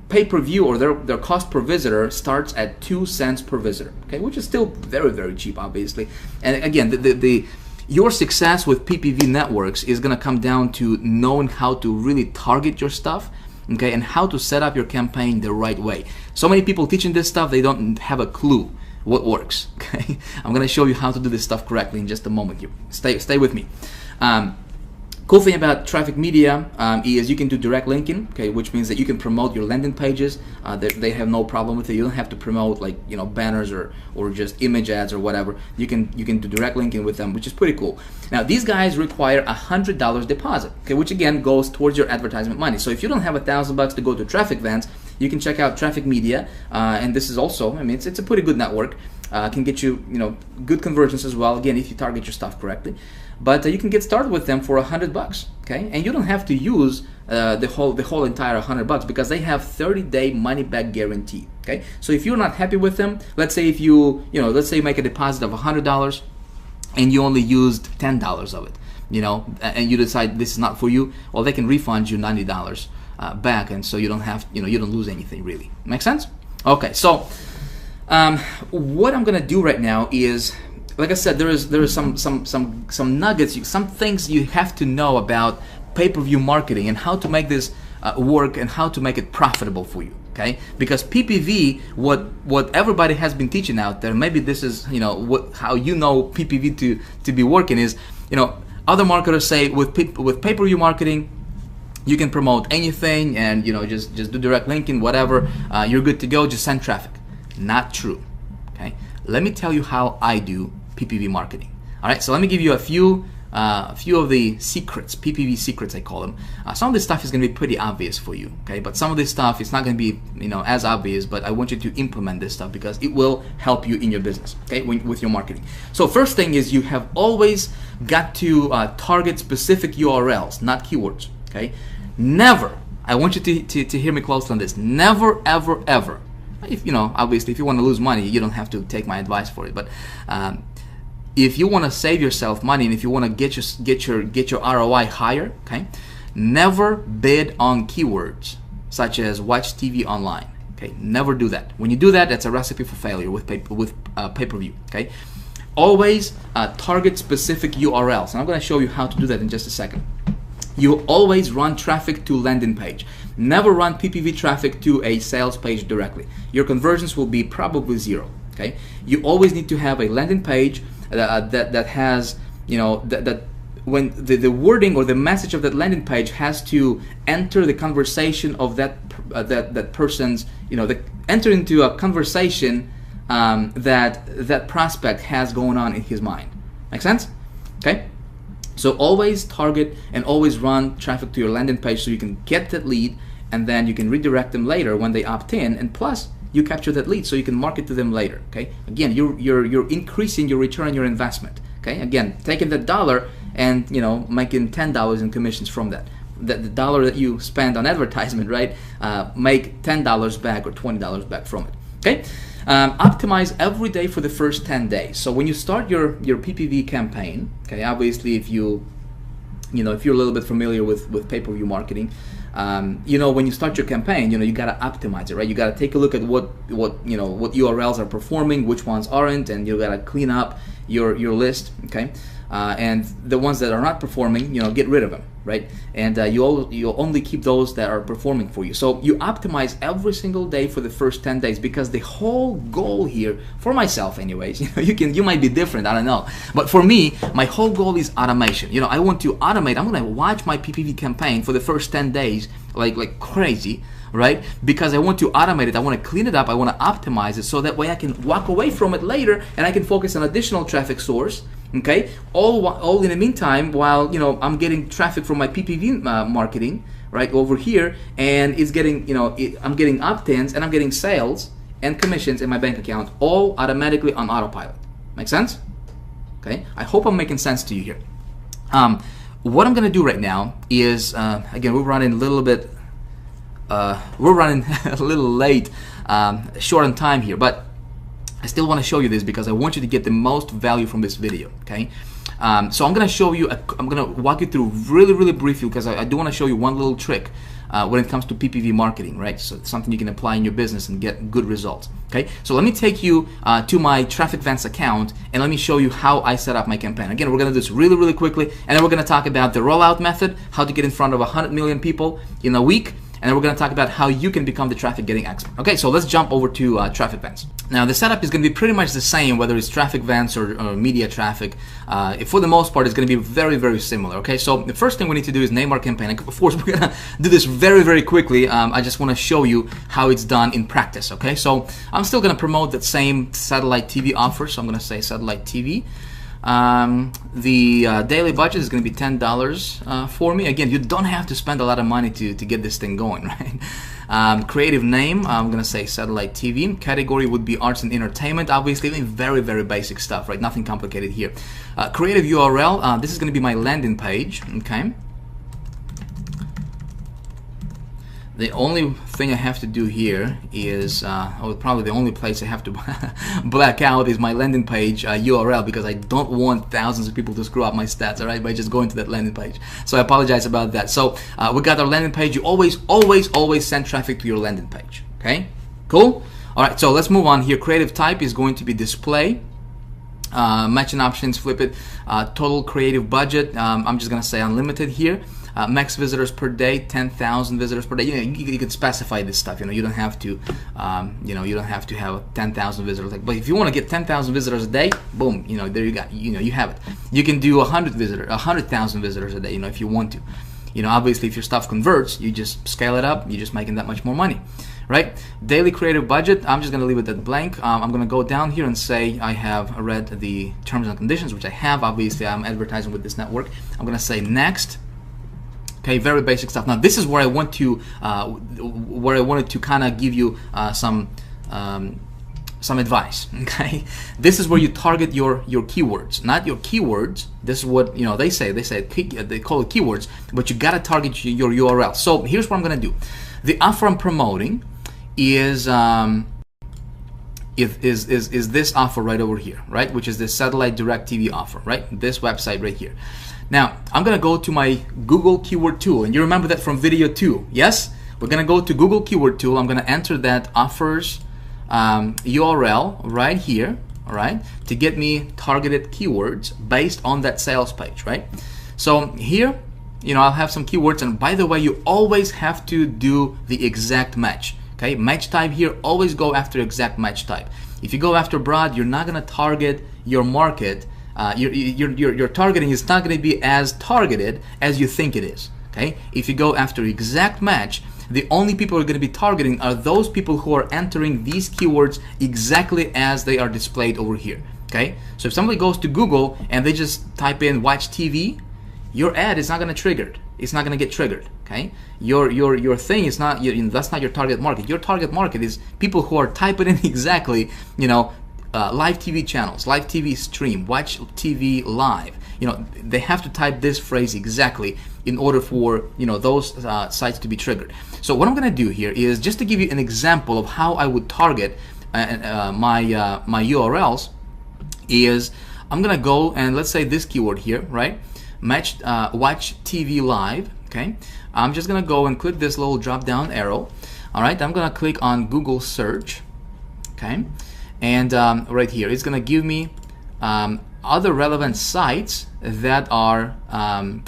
pay-per-view or their cost per visitor starts at 2 cents per visitor. Okay, which is still very, very cheap, obviously. And again, your success with PPV networks is going to come down to knowing how to really target your stuff. Okay, and how to set up your campaign the right way. So many people teaching this stuff, they don't have a clue what works. Okay, I'm going to show you how to do this stuff correctly in just a moment. Stay with me. Cool thing about traffic media is you can do direct linking, okay, which means that you can promote your landing pages. They have no problem with it. You don't have to promote like banners or just image ads or whatever. You can do direct linking with them, which is pretty cool. Now these guys require $100 deposit, okay, which again goes towards your advertisement money. So if you don't have $1,000 to go to traffic events, you can check out traffic media, and this is also, I mean, it's a pretty good network. Can get you good conversions as well. Again, if you target your stuff correctly. But you can get started with them for $100, okay? And you don't have to use the whole entire $100 because they have 30-day money-back guarantee, okay? So if you're not happy with them, let's say if let's say you make a deposit of $100 and you only used $10 of it, and you decide this is not for you, well, they can refund you $90 back, and so you don't have, you don't lose anything really. Make sense? Okay, so what I'm gonna do right now is, like I said, there is some nuggets, some things you have to know about pay-per-view marketing and how to make this work and how to make it profitable for you. Okay, because PPV, what everybody has been teaching out there, maybe this is how PPV to be working is, other marketers say with pay-per-view marketing you can promote anything and just do direct linking, whatever, you're good to go, just send traffic. Not true. Okay, let me tell you how I do PPV marketing. All right, so let me give you a few of the secrets, PPV secrets I call them. Some of this stuff is going to be pretty obvious for you, okay? But some of this stuff is not going to be as obvious, but I want you to implement this stuff because it will help you in your business, okay, with your marketing. So first thing is you have always got to target specific URLs, not keywords, okay? Never, I want you to hear me closely on this, never, ever, ever. If obviously if you want to lose money, you don't have to take my advice for it, but if you want to save yourself money and if you want to get your ROI higher, okay, never bid on keywords such as watch TV online. Okay, never do that. When you do that, that's a recipe for failure with pay-per-view. Okay, always target specific URLs, and I'm going to show you how to do that in just a second. You always run traffic to landing page. Never run PPV traffic to a sales page directly. Your conversions will be probably zero. Okay, you always need to have a landing page that has that when the wording or the message of that landing page has to enter the conversation of that person's enter into a conversation that prospect has going on in his mind. Make sense? Okay. So always target and always run traffic to your landing page so you can get that lead, and then you can redirect them later when they opt in, and plus you capture that lead so you can market to them later. Okay, again, you're increasing your return on your investment. Okay, again, taking that dollar and making $10 in commissions from that. The dollar that you spend on advertisement, right? Make $10 back or $20 back from it. Okay, optimize every day for the first 10 days. So when you start your PPV campaign, okay, obviously if you're a little bit familiar with pay-per-view marketing, when you start your campaign, you gotta optimize it, right? You gotta take a look at what URLs are performing, which ones aren't, and you gotta clean up your list, okay? And the ones that are not performing, get rid of them, right? And you only keep those that are performing for you. So you optimize every single day for the first 10 days because the whole goal here, for myself anyways, you might be different, I don't know. But for me, my whole goal is automation. I want to automate. I'm gonna watch my PPV campaign for the first 10 days like crazy, right? Because I want to automate it, I want to clean it up, I want to optimize it so that way I can walk away from it later and I can focus on additional traffic source. Okay, all in the meantime while I'm getting traffic from my PPV marketing right over here, and it's getting I'm getting opt-ins and I'm getting sales and commissions in my bank account, all automatically on autopilot. Make sense? Okay, I hope I'm making sense to you here. What I'm gonna do right now is again, we're running a little bit a little late, short on time here, but I still want to show you this because I want you to get the most value from this video, okay? So I'm going to show you, I'm going to walk you through really briefly because I do want to show you one little trick when it comes to PPV marketing, right? So it's something you can apply in your business and get good results, okay? So let me take you to my Traffic Vents account and let me show you how I set up my campaign. Again, we're going to do this really quickly, and then we're going to talk about the rollout method, how to get in front of 100 million people in a week, and then we're going to talk about how you can become the traffic getting expert. Okay, so let's jump over to traffic events. Now the setup is going to be pretty much the same, whether it's traffic events or media traffic. For the most part, it's going to be very, very similar. Okay, so the first thing we need to do is name our campaign. And of course, we're going to do this very, very quickly. I just want to show you how it's done in practice. Okay, so I'm still going to promote that same satellite TV offer. So I'm going to say satellite TV. The daily budget is going to be $10 for me. Again, you don't have to spend a lot of money to get this thing going, right? Creative name, I'm going to say satellite TV. Category would be arts and entertainment. Obviously, very, very basic stuff, right? Nothing complicated here. Creative URL, this is going to be my landing page, okay? The only thing I have to do here is, probably the only place I have to black out is my landing page URL, because I don't want thousands of people to screw up my stats, all right, by just going to that landing page. So I apologize about that. So we got our landing page. You always send traffic to your landing page, okay? Cool? All right, so let's move on here. Creative type is going to be display. Matching options, flip it. Total creative budget, I'm just going to say unlimited here. Max visitors per day, 10,000 visitors per day. You can specify this stuff. You don't have to, you don't have to have 10,000 visitors. But if you want to get 10,000 visitors a day, boom, there you got, you have it. You can do 100,000 visitors a day, if you want to. Obviously, if your stuff converts, you just scale it up. You're just making that much more money, right? Daily creative budget, I'm just going to leave it at blank. I'm going to go down here and say I have read the terms and conditions, which I have. Obviously, I'm advertising with this network. I'm going to say next. Okay, very basic stuff. Now this is where I want to, where I wanted to kind of give you some advice. Okay, this is where you target your keywords, not your keywords. This is what they say. They call it keywords, but you gotta target your URL. So here's what I'm gonna do. The offer I'm promoting is this offer right over here, right? Which is the satellite direct TV offer, right? This website right here. Now, I'm going to go to my Google keyword tool, and you remember that from video 2, yes? We're going to go to Google keyword tool. I'm going to enter that offers URL right here, all right, to get me targeted keywords based on that sales page, right? So here, I'll have some keywords, and by the way, you always have to do the exact match, okay? Match type here, always go after exact match type. If you go after broad, you're not going to target your market. Your targeting is not going to be as targeted as you think it is. Okay, if you go after exact match, the only people who are going to be targeting are those people who are entering these keywords exactly as they are displayed over here. Okay, so if somebody goes to Google and they just type in watch TV, your ad is not going to trigger. It's not going to get triggered. Okay, your thing is not. That's not your target market. Your target market is people who are typing in exactly. Live TV channels, live TV stream, watch TV live. They have to type this phrase exactly in order for those sites to be triggered. So what I'm going to do here is just to give you an example of how I would target my URLs. Is I'm going to go and let's say this keyword here, right? Watch TV live. Okay, I'm just going to go and click this little drop down arrow. All right, I'm going to click on Google search. Okay. And right here, it's going to give me other relevant sites that are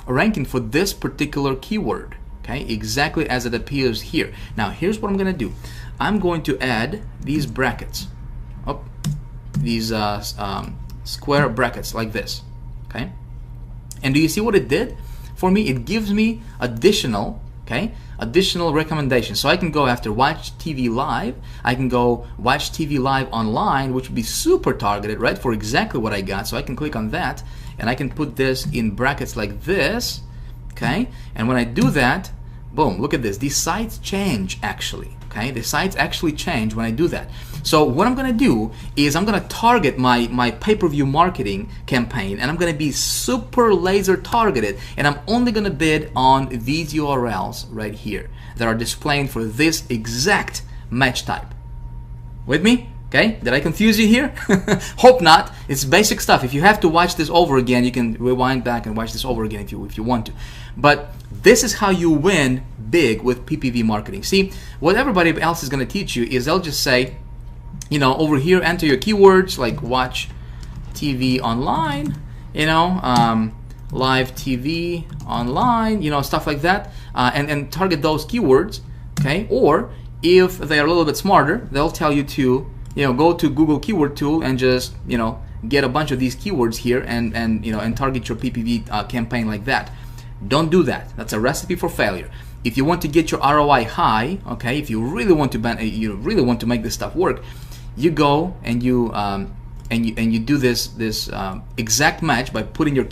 ranking for this particular keyword, okay, exactly as it appears here. Now, here's what I'm going to do. I'm going to add these brackets, these square brackets like this, okay? And do you see what it did for me? It gives me additional recommendations. So I can go after watch TV live. I can go watch TV live online, which would be super targeted, right, for exactly what I got. So I can click on that, and I can put this in brackets like this, okay? And when I do that, boom, look at this. These sites change actually, okay? The sites actually change when I do that. So what I'm going to do is I'm going to target my pay-per-view marketing campaign, and I'm going to be super laser targeted, and I'm only going to bid on these URLs right here that are displaying for this exact match type. With me? Okay, did I confuse you here? Hope not. It's basic stuff. If you have to watch this over again, you can rewind back and watch this over again if you want to. But this is how you win big with PPV marketing. See, what everybody else is going to teach you is they'll just say, over here, enter your keywords like watch TV online, live TV online, stuff like that, and target those keywords. okay? Or if they're a little bit smarter, they'll tell you to, go to Google Keyword Tool and just, get a bunch of these keywords here and target your PPV campaign like that. Don't do that. That's a recipe for failure. If you want to get your ROI high, okay, if you really want to make this stuff work, you go and you do this exact match by putting your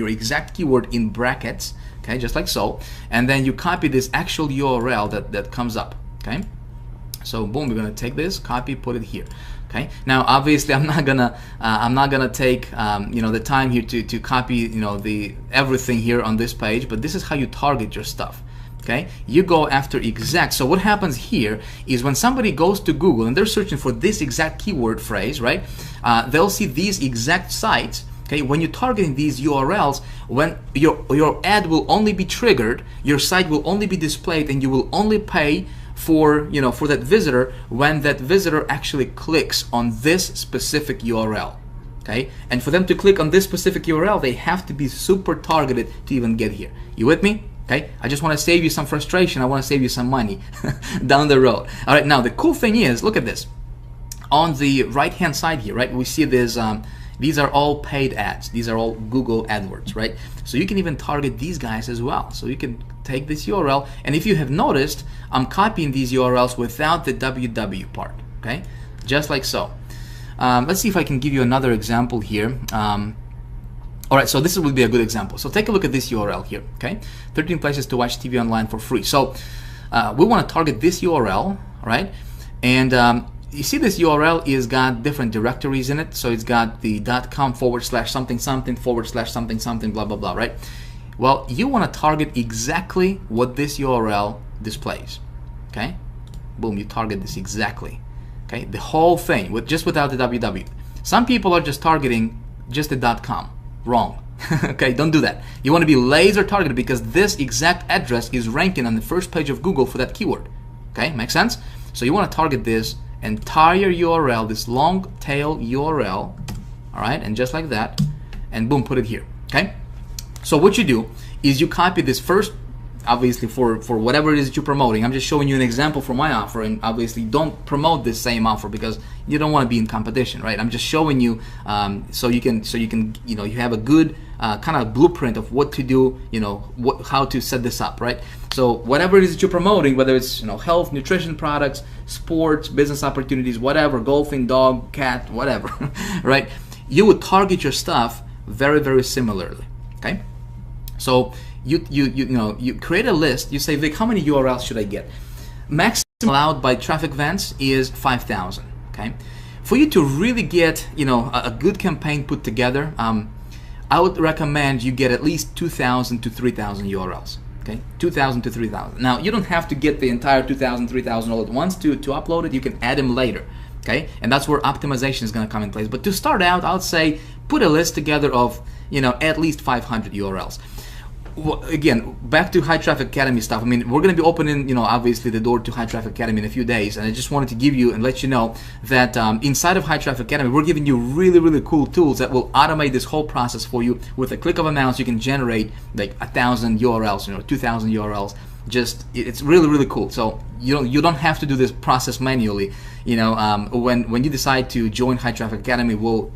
exact keyword in brackets, okay, just like so, and then you copy this actual URL that comes up, okay. So boom, we're gonna take this, copy, put it here. Okay. Now, obviously, I'm not gonna take the time here to copy the everything here on this page, but this is how you target your stuff. Okay. You go after exact. So what happens here is when somebody goes to Google and they're searching for this exact keyword phrase, right? They'll see these exact sites. Okay. When you're targeting these URLs, when your ad will only be triggered, your site will only be displayed, and you will only pay for that visitor when that visitor actually clicks on this specific URL. Okay, and for them to click on this specific URL, they have to be super targeted to even get here. You with me? Okay, I just want to save you some frustration. I want to save you some money down the road. All right, now the cool thing is, look at this. On the right hand side here, right, we see this these are all paid ads. These are all Google AdWords, right? So you can even target these guys as well. So you can take this URL, and if you have noticed, I'm copying these URLs without the www part, okay? Just like so. Let's see if I can give you another example here. All right, so this will be a good example. So take a look at this URL here, okay? 13 places to watch TV online for free. So we want to target this URL, right? And you see this URL is got different directories in it. So it's got the .com/something something /something something blah blah blah, right? Well, you want to target exactly what this URL displays. Okay, boom, you target this exactly. Okay, the whole thing without the www. Some people are just targeting just the .com. Wrong. Okay, don't do that. You want to be laser targeted because this exact address is ranking on the first page of Google for that keyword. Okay, makes sense? So you want to target this entire URL, this long tail URL, all right, and just like that, and boom, put it here. Okay, so what you do is you copy this first, obviously for whatever it is that you're promoting. I'm just showing you an example for my offer, and obviously don't promote this same offer because you don't want to be in competition, right? I'm just showing you so you can you have a good kind of blueprint of what to do, how to set this up, right? So whatever it is that you're promoting, whether it's health, nutrition products, sports, business opportunities, whatever, golfing, dog, cat, whatever, right? You would target your stuff very, very similarly. Okay, so you create a list. You say, Vic, how many URLs should I get? Maximum allowed by traffic vents is 5,000. Okay, for you to really get a good campaign put together, I would recommend you get at least 2,000 to 3,000 URLs. Okay, 2,000 to 3,000. Now you don't have to get the entire 2,000, 3,000 all at once to upload it. You can add them later. Okay, and that's where optimization is going to come in place. But to start out, I would say put a list together of at least 500 URLs. Well, again, back to High Traffic Academy stuff. I mean, we're going to be opening, obviously the door to High Traffic Academy in a few days, and I just wanted to give you and let you know that inside of High Traffic Academy, we're giving you really, really cool tools that will automate this whole process for you. With a click of a mouse, you can generate like 1,000 URLs, 2,000 URLs. It's really, really cool. So you don't have to do this process manually. When you decide to join High Traffic Academy, will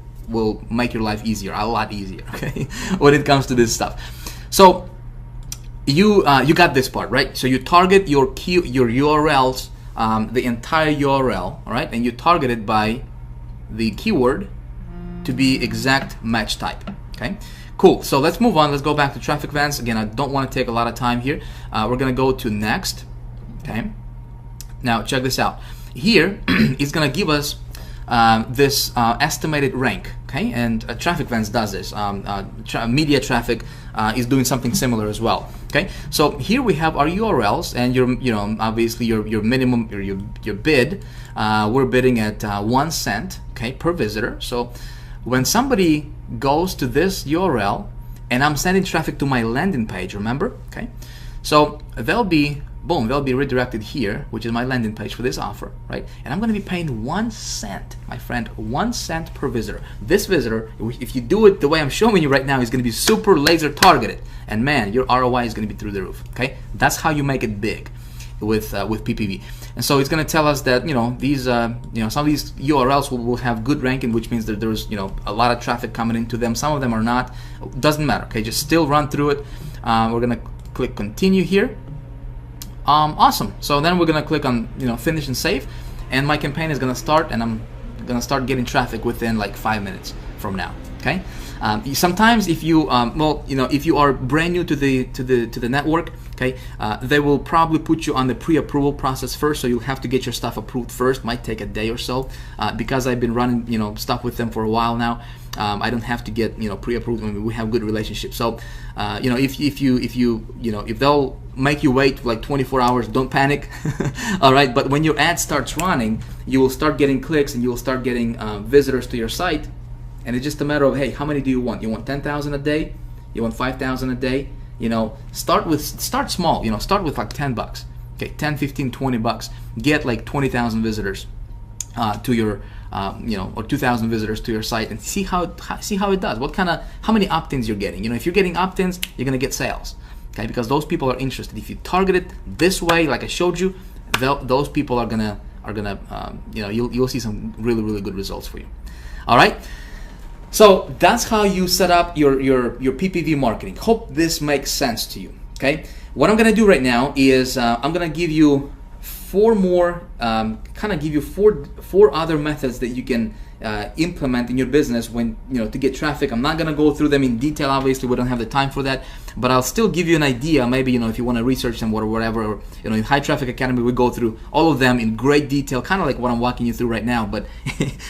make your life easier, a lot easier. Okay, when it comes to this stuff. So you got this part, right? So you target your URLs, the entire URL, all right, and you target it by the keyword to be exact match type. Okay, cool. So let's move on. Let's go back to traffic vents. Again, I don't want to take a lot of time here. We're gonna go to next. Okay. Now check this out. Here it's gonna give us this estimated rank. Okay, and traffic vents does this. Media traffic is doing something similar as well. Okay, so here we have our URLs, and obviously your minimum or your bid. We're bidding at 1 cent, okay, per visitor. So when somebody goes to this URL, and I'm sending traffic to my landing page, remember? Okay, so they'll be redirected here, which is my landing page for this offer, right? And I'm going to be paying 1 cent, my friend, 1 cent per visitor. This visitor, if you do it the way I'm showing you right now, is going to be super laser targeted, and man, your ROI is going to be through the roof. Okay, that's how you make it big. with PPV. And so it's going to tell us that these some of these URLs will have good ranking, which means that there's a lot of traffic coming into them. Some of them are not. Doesn't matter. Okay, just still run through it. We're going to click continue here. Awesome. So then we're going to click on finish and save, and my campaign is going to start, and I'm going to start getting traffic within like 5 minutes from now. Okay. Sometimes if you if you are brand new to the network, okay, they will probably put you on the pre-approval process first, so you'll have to get your stuff approved first. Might take a day or so. Because I've been running stuff with them for a while now, I don't have to get pre-approved. I mean, we have good relationships. So if they'll make you wait like 24 hours, don't panic. All right, but when your ad starts running, you will start getting clicks and you will start getting visitors to your site. And it's just a matter of, hey, how many do you want? You want 10,000 a day? You want 5,000 a day? Start small. Start with like $10. Okay, 10, 15, 20 bucks. Get like 20,000 visitors to your, or 2,000 visitors to your site, and see how it does. How many opt-ins you're getting? If you're getting opt-ins, you're gonna get sales. Okay, because those people are interested. If you target it this way, like I showed you, those people are gonna you'll see some really good results for you. All right. So that's how you set up your PPV marketing. Hope this makes sense to you. Okay, what I'm gonna do right now is I'm gonna give you four more, four other methods that you can implement in your business when to get traffic. I'm not gonna go through them in detail. Obviously, we don't have the time for that, but I'll still give you an idea. Maybe if you want to research them or whatever. Or, in High Traffic Academy, we go through all of them in great detail, kind of like what I'm walking you through right now. But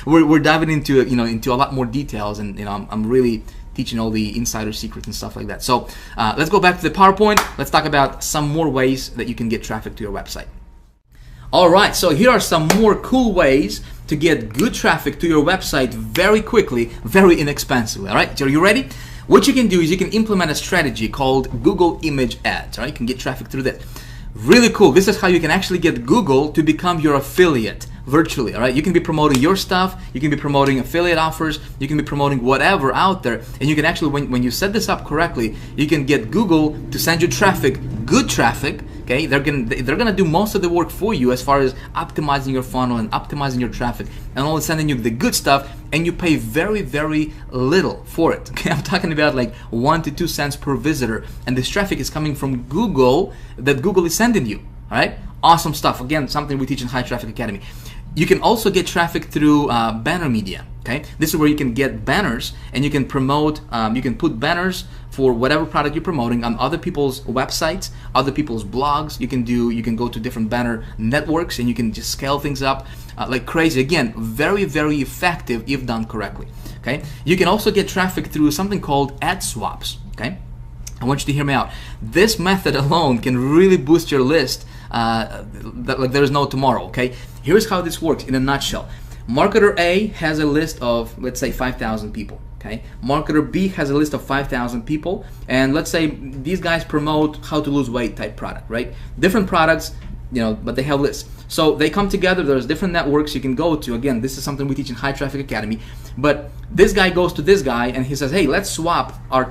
we're diving into into a lot more details, and I'm really teaching all the insider secrets and stuff like that. So let's go back to the PowerPoint. Let's talk about some more ways that you can get traffic to your website. All right, so here are some more cool ways to get good traffic to your website very quickly, very inexpensively. All right, so are you ready? What you can do is you can implement a strategy called Google Image Ads. All right, you can get traffic through that. Really cool. This is how you can actually get Google to become your affiliate virtually. All right, you can be promoting your stuff, you can be promoting affiliate offers, you can be promoting whatever out there, and you can actually, when you set this up correctly, you can get Google to send you traffic, good traffic. Okay, they're gonna do most of the work for you as far as optimizing your funnel and optimizing your traffic, and only sending you the good stuff, and you pay very little for it. Okay, I'm talking about like 1 to 2 cents per visitor, and this traffic is coming from Google that Google is sending you. All right, awesome stuff. Again, something we teach in High Traffic Academy. You can also get traffic through banner media. Okay, this is where you can get banners and you can promote. You can put banners for whatever product you're promoting on other people's websites, other people's blogs. You can go to different banner networks and you can just scale things up like crazy. Again, very effective if done correctly. Okay, you can also get traffic through something called ad swaps. Okay, I want you to hear me out. This method alone can really boost your list like there is no tomorrow. Okay, here's how this works in a nutshell. Marketer A has a list of, let's say, 5,000 people. Okay, marketer B has a list of 5,000 people, and let's say these guys promote how to lose weight type product, right? Different products, but they have lists. So they come together. There's different networks you can go to. Again, this is something we teach in High Traffic Academy. But this guy goes to this guy and he says, hey, let's swap our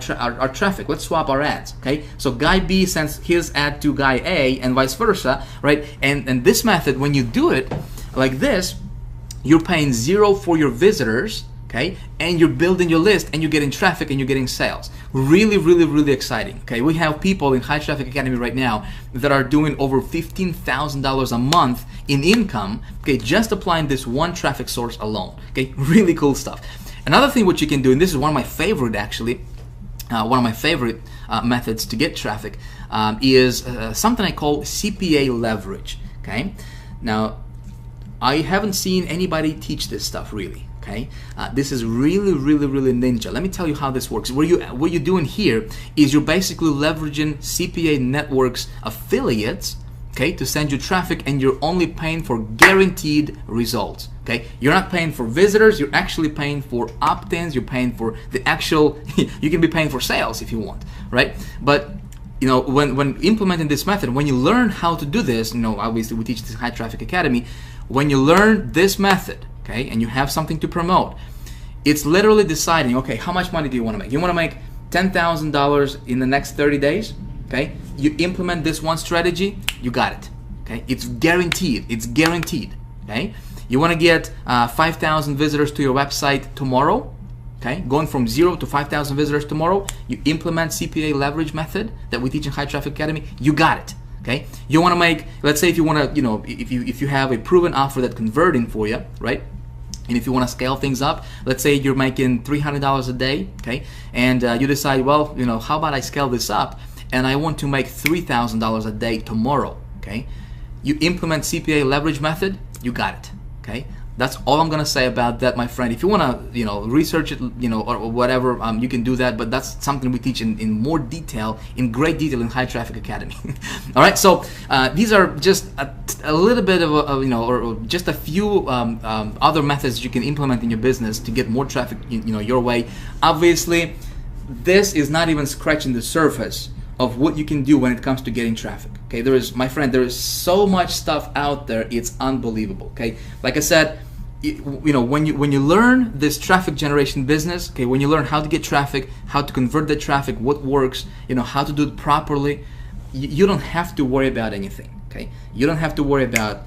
traffic. Let's swap our ads. Okay, so guy B sends his ad to guy A and vice versa, right? And this method, when you do it like this, you're paying 0 for your visitors. Okay, and you're building your list and you're getting traffic and you're getting sales. Really exciting. Okay, we have people in High Traffic Academy right now that are doing over $15,000 a month in income, okay, just applying this one traffic source alone. Okay, really cool stuff. Another thing what you can do, and this is one of my favorite actually, methods to get traffic is something I call CPA leverage. Okay, now I haven't seen anybody teach this stuff really. Okay, this is really ninja. Let me tell you how this works. What you're doing here is you're basically leveraging CPA networks affiliates, okay, to send you traffic, and you're only paying for guaranteed results. Okay, you're not paying for visitors. You're actually paying for opt-ins. You're paying for the actual. You can be paying for sales if you want, right? But when implementing this method, when you learn how to do this, obviously we teach this High Traffic Academy. When you learn this method, okay, and you have something to promote, it's literally deciding, okay, how much money do you want to make? You want to make $10,000 in the next 30 days? Okay, you implement this one strategy, you got it. Okay, it's guaranteed. It's guaranteed. Okay, you want to get 5,000 visitors to your website tomorrow. Okay, going from 0 to 5,000 visitors tomorrow. You implement CPA leverage method that we teach in High Traffic Academy. You got it. Okay, you want to make, let's say if you want to, if you have a proven offer that's converting for you, right? And if you want to scale things up, let's say you're making $300 a day, okay, and you decide, well, how about I scale this up and I want to make $3,000 a day tomorrow, okay? You implement CPA leverage method, you got it, okay? That's all I'm gonna say about that, my friend. If you wanna, research it, or whatever, you can do that. But that's something we teach in more detail, in great detail, in High Traffic Academy. All right. So these are just a little bit of or just a few other methods you can implement in your business to get more traffic, your way. Obviously, this is not even scratching the surface of what you can do when it comes to getting traffic. Okay, there is so much stuff out there, it's unbelievable. Okay, like I said, when you learn this traffic generation business, okay, when you learn how to get traffic, how to convert the traffic, what works, how to do it properly, you don't have to worry about anything. Okay, you don't have to worry about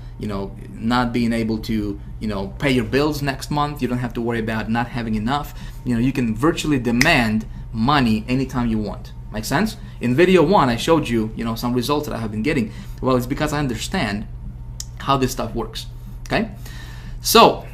not being able to pay your bills next month. You don't have to worry about not having enough. You can virtually demand money anytime you want. Make sense? In video 1, I showed you, some results that I have been getting. Well, it's because I understand how this stuff works. Okay? So,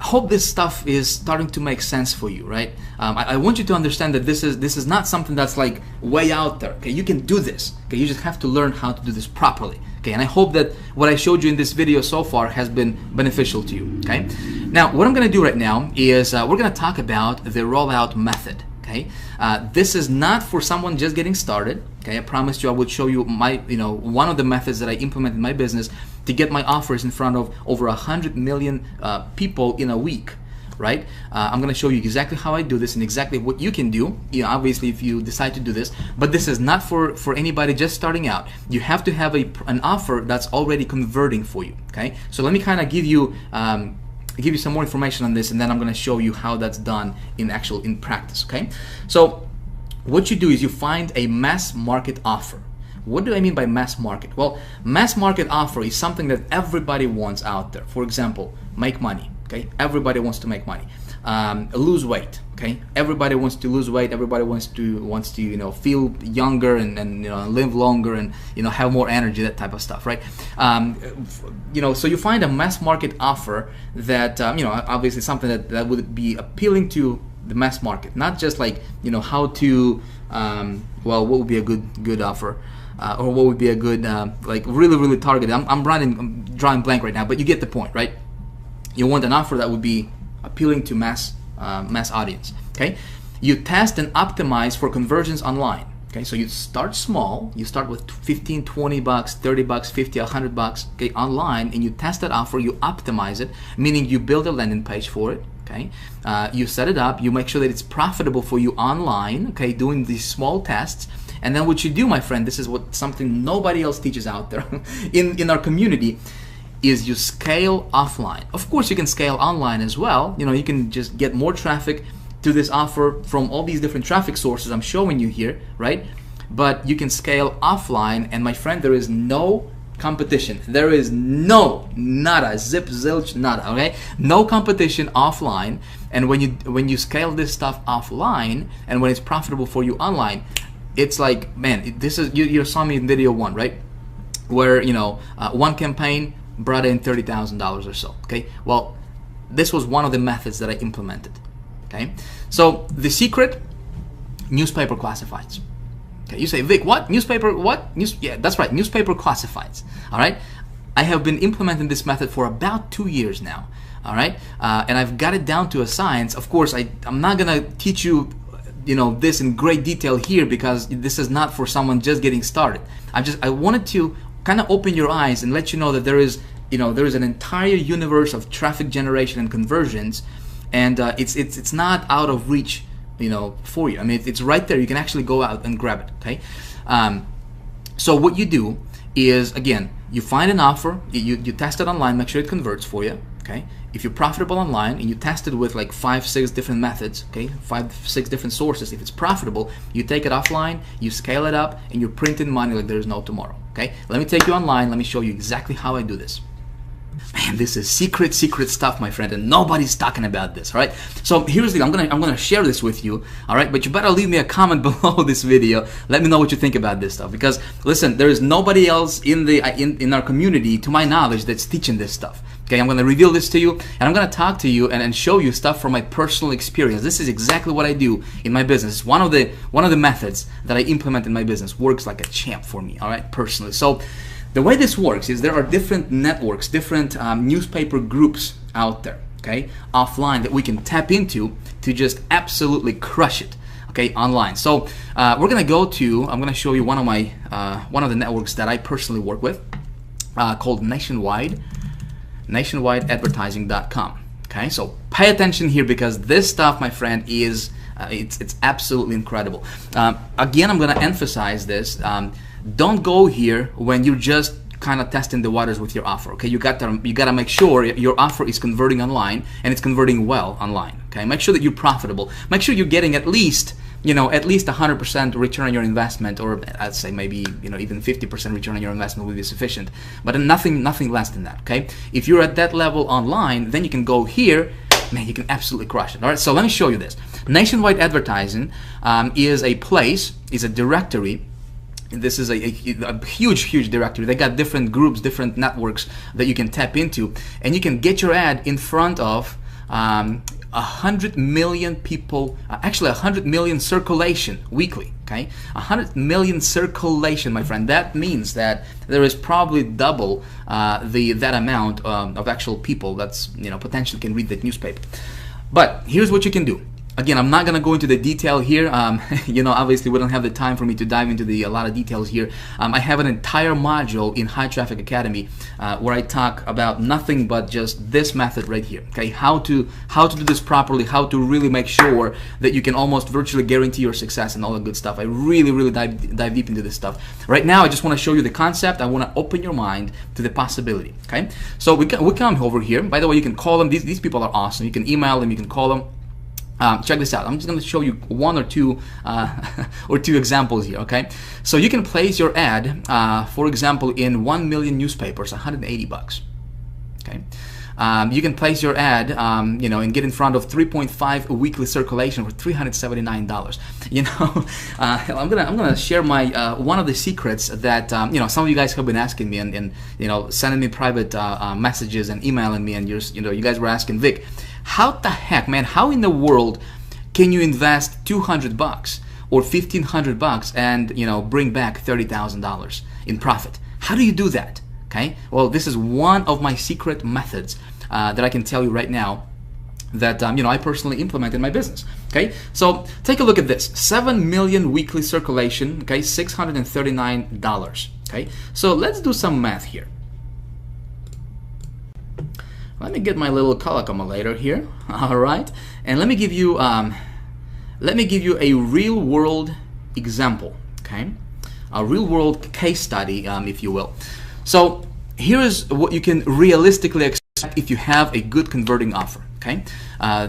hope this stuff is starting to make sense for you, right? I want you to understand that this is not something that's like way out there. Okay, you can do this. Okay, you just have to learn how to do this properly. Okay, and I hope that what I showed you in this video so far has been beneficial to you. Okay, now what I'm going to do right now is we're going to talk about the rollout method. Okay, this is not for someone just getting started. Okay, I promised you I would show you my, one of the methods that I implement in my business to get my offers in front of over 100 million people in a week. Right? I'm going to show you exactly how I do this and exactly what you can do. Obviously, if you decide to do this, but this is not for anybody just starting out. You have to have an offer that's already converting for you. Okay, so let me kind of give you some more information on this, and then I'm going to show you how that's done in practice. Okay, so what you do is you find a mass market offer. What do I mean by mass market? Well, mass market offer is something that everybody wants out there. For example, make money. Okay, everybody wants to make money. Lose weight. Okay, everybody wants to lose weight. Everybody wants to feel younger and live longer and have more energy. That type of stuff, right? So you find a mass market offer that obviously something that would be appealing to the mass market, not just like how to what would be a good offer. Or what would be a good like really targeted. I'm drawing blank right now, but you get the point, right? You want an offer that would be appealing to mass audience. Okay, you test and optimize for conversions online. Okay, so you start small. You start with 15, 20 bucks, 30 bucks, 50, 100 bucks. Okay, online, and you test that offer. You optimize it, meaning you build a landing page for it. Okay, you set it up. You make sure that it's profitable for you online. Okay, doing these small tests. And then what you do, my friend, this is something nobody else teaches out there in our community, is you scale offline. Of course, you can scale online as well. You can just get more traffic to this offer from all these different traffic sources I'm showing you here, right? But you can scale offline, and my friend, there is no competition. There is nada, zip, zilch, nada, okay? No competition offline. And when you scale this stuff offline, and when it's profitable for you online, it's like, man, this is, you saw me in video 1, right? Where, one campaign brought in $30,000 or so, okay? Well, this was one of the methods that I implemented, okay? So the secret, newspaper classifieds. Okay, you say, Vic, what? Newspaper, what? Yeah, that's right, newspaper classifieds, all right? I have been implementing this method for about 2 years now, all right? And I've got it down to a science. Of course, I'm not gonna teach you this in great detail here, because this is not for someone just getting started. I wanted to kind of open your eyes and let you know that there is an entire universe of traffic generation and conversions, and it's not out of reach for you. I mean, it's right there. You can actually go out and grab it. Okay, so what you do is, again, you find an offer, you test it online, make sure it converts for you. Okay, if you're profitable online and you test it with like 5-6 different methods, okay, 5-6 different sources, if it's profitable, you take it offline, you scale it up, and you print in money like there's no tomorrow. Okay, let me take you online. Let me show you exactly how I do this. Man, this is secret stuff, my friend, and nobody's talking about this. All right. So here's the thing. I'm gonna share this with you. All right. But you better leave me a comment below this video. Let me know what you think about this stuff. Because listen, there is nobody else in our community, to my knowledge, that's teaching this stuff. Okay. I'm gonna reveal this to you, and I'm gonna talk to you and show you stuff from my personal experience. This is exactly what I do in my business. It's one of the methods that I implement in my business. Works like a champ for me. All right. Personally. So the way this works is there are different networks, different newspaper groups out there, okay, offline that we can tap into to just absolutely crush it, okay, online. So we're gonna I'm gonna show you one of the networks that I personally work with, called nationwideadvertising.com. Okay, so pay attention here, because this stuff, my friend, is it's absolutely incredible. Again, I'm gonna emphasize this. Don't go here when you're just kind of testing the waters with your offer. Okay, you gotta make sure your offer is converting online, and it's converting well online. Okay, make sure that you're profitable. Make sure you're getting at least 100% return on your investment, or I'd say maybe even 50% return on your investment will be sufficient. But nothing less than that. Okay, if you're at that level online, then you can go here. Man, you can absolutely crush it. All right, so let me show you this. Nationwide Advertising is a directory. This is a huge directory. They got different groups, different networks that you can tap into, and you can get your ad in front of 100 million people, actually 100 million circulation weekly. Okay, 100 million circulation, my friend. That means that there is probably double that amount of actual people that's potentially can read that newspaper. But here's what you can do. Again, I'm not going to go into the detail here. Obviously we don't have the time for me to dive into a lot of details here. I have an entire module in High Traffic Academy where I talk about nothing but just this method right here. Okay, how to do this properly, how to really make sure that you can almost virtually guarantee your success and all the good stuff. I really dive deep into this stuff. Right now, I just want to show you the concept. I want to open your mind to the possibility. Okay, so we come over here. By the way, you can call them. These people are awesome. You can email them. You can call them. Check this out. I'm just going to show you one or two examples here. Okay, so you can place your ad, for example, in 1 million newspapers, $180. Okay, you can place your ad, and get in front of 3.5 weekly circulation for $379. I'm gonna share my one of the secrets that some of you guys have been asking me and sending me private messages and emailing me, and you guys were asking, Vic, how the heck, man, how in the world can you invest $200 or $1,500 and bring back $30,000 in profit? How do you do that? Okay, well, this is one of my secret methods that I can tell you right now that I personally implement in my business. Okay, so take a look at this: 7 million weekly circulation. Okay, $639. Okay, so let's do some math here. Let me get my little color calculator here. All right, and let me give you a real world example. Okay, a real world case study, if you will. So here is what you can realistically expect if you have a good converting offer. Okay,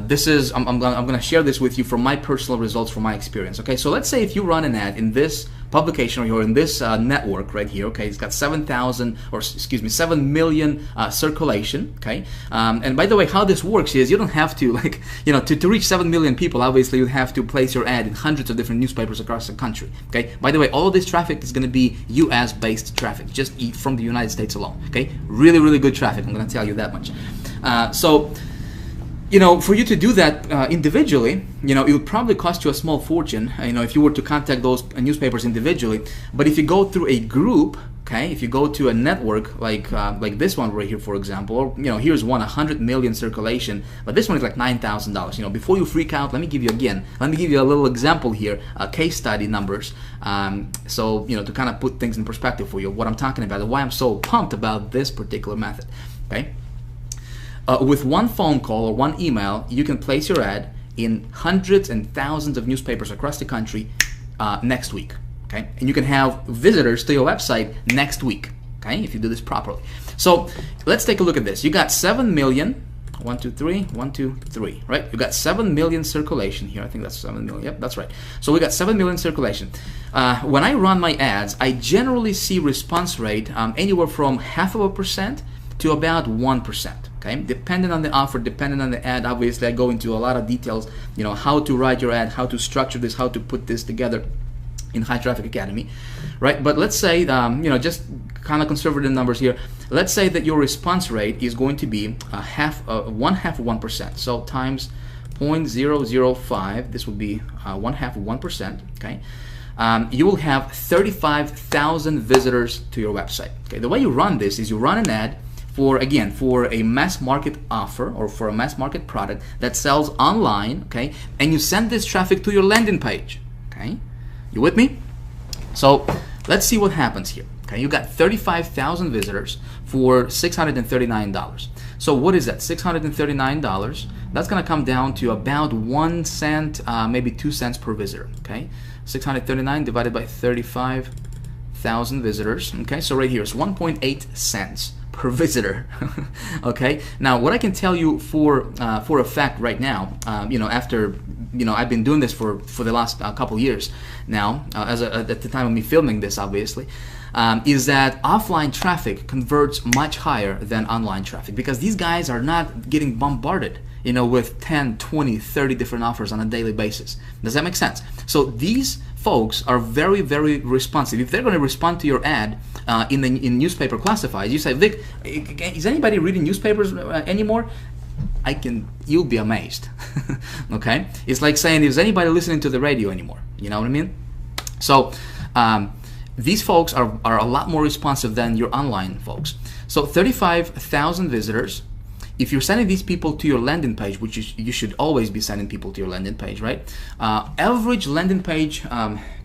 this is I'm going to share this with you from my personal results, from my experience. Okay, so let's say if you run an ad in this publication or in this network right here. Okay, it's got 7 million circulation. Okay, and by the way, how this works is you don't have to to reach 7 million people. Obviously, you have to place your ad in hundreds of different newspapers across the country. Okay, by the way, all of this traffic is going to be US based traffic, just from the United States alone. Okay, really good traffic. I'm going to tell you that much. So for you to do that individually, it would probably cost you a small fortune, if you were to contact those newspapers individually. But if you go through a group, okay, if you go to a network like this one right here, for example, or here's 100 million circulation, but this one is like $9,000. Before you freak out, let me give you a little example here, case study numbers, so to kind of put things in perspective for you, what I'm talking about and why I'm so pumped about this particular method. Okay. With one phone call or one email, you can place your ad in hundreds and thousands of newspapers across the country next week. Okay, and you can have visitors to your website next week. Okay, if you do this properly. So let's take a look at this. You got 7 million 1, 2, 3, 1, 2, 3, right? You got 7 million circulation here. I think that's 7 million. Yep, that's right. So we got 7 million circulation. When I run my ads, I generally see response rate anywhere from 0.5% to about 1%. Okay, depending on the offer, depending on the ad. Obviously, I go into a lot of details. You know, how to write your ad, how to structure this, how to put this together in High Traffic Academy, right? But let's say, you know, just kind of conservative numbers here. Let's say that your response rate is going to be 1/2%. So times 0.005, this would be 1/2%. Okay, you will have 35,000 visitors to your website. Okay, the way you run this is you run an ad for, again, for a mass market offer or for a mass market product that sells online. Okay, and you send this traffic to your landing page. Okay. You with me? So let's see what happens here. Okay, you got 35,000 visitors for $639. So what is that? $639. That's going to come down to about 1 cent, maybe 2 cents per visitor. Okay, 639 divided by 35,000 visitors. Okay, so right here is 1.8 cents per visitor. Okay, now what I can tell you for a fact right now, you know, after, you know, I've been doing this for the last couple years now, at the time of me filming this, obviously, is that offline traffic converts much higher than online traffic, because these guys are not getting bombarded, you know, with 10, 20, 30 different offers on a daily basis. Does that make sense? So these folks are very, very responsive. If they're going to respond to your ad in newspaper classifieds, you say, Vic, is anybody reading newspapers anymore? You'll be amazed. Okay, it's like saying, is anybody listening to the radio anymore? You know what I mean? So these folks are a lot more responsive than your online folks. So 35,000 visitors. If you're sending these people to your landing page, which you should always be sending people to your landing page, right? Average landing page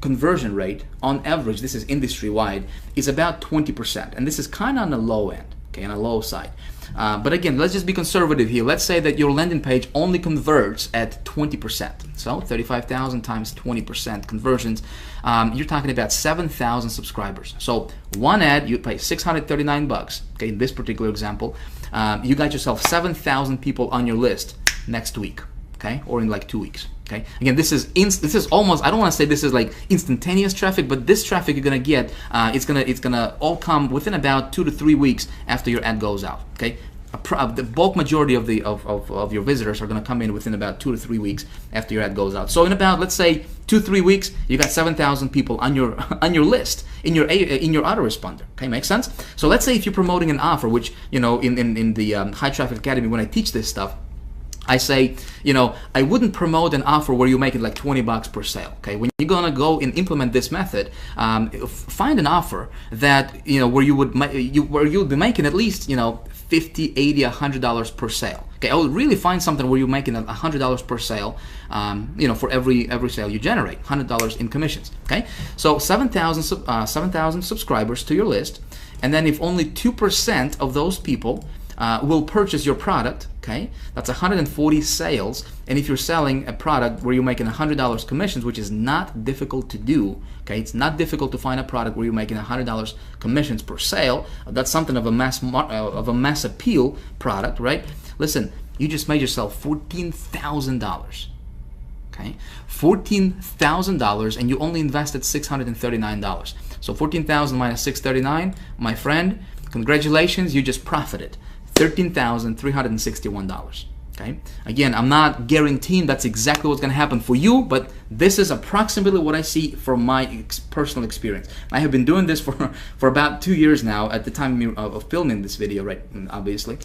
conversion rate, on average, this is industry-wide, is about 20%. And this is kind of on the low end, okay, on the low side. But again, let's just be conservative here. Let's say that your landing page only converts at 20%. So 35,000 times 20% conversions, you're talking about 7,000 subscribers. So one ad, you pay $639. Okay, in this particular example, you got yourself 7,000 people on your list next week. Okay, or in like 2 weeks. Okay, again, this is almost, I don't want to say this is like instantaneous traffic, but this traffic you're gonna get, it's gonna all come within about 2 to 3 weeks after your ad goes out. Okay, the bulk majority of your visitors are gonna come in within about 2 to 3 weeks after your ad goes out. So in about, let's say, 2-3 weeks, you got 7,000 people on your list in your autoresponder. Okay, makes sense? So let's say if you're promoting an offer, which, you know, in the High Traffic Academy, when I teach this stuff, I say, you know, I wouldn't promote an offer where you make it like $20 per sale. Okay, when you're gonna go and implement this method, find an offer that, you know, where you'll be making at least, you know, $50, $80, $100 per sale. Okay, I would really find something where you're making $100 per sale, you know, for every sale you generate, $100 in commissions. Okay, so 7,000 subscribers to your list, and then if only 2% of those people will purchase your product, okay, that's 140 sales. And if you're selling a product where you're making $100 commissions, which is not difficult to do, okay, it's not difficult to find a product where you're making $100 commissions per sale. That's something of a mass appeal product, right? Listen, you just made yourself $14,000. Okay, $14,000, and you only invested $639. So 14,000 minus 639, my friend, congratulations, you just profited $13,361. Okay, again, I'm not guaranteeing that's exactly what's going to happen for you, but this is approximately what I see from my personal experience. I have been doing this for about 2 years now at the time of filming this video, right? Obviously.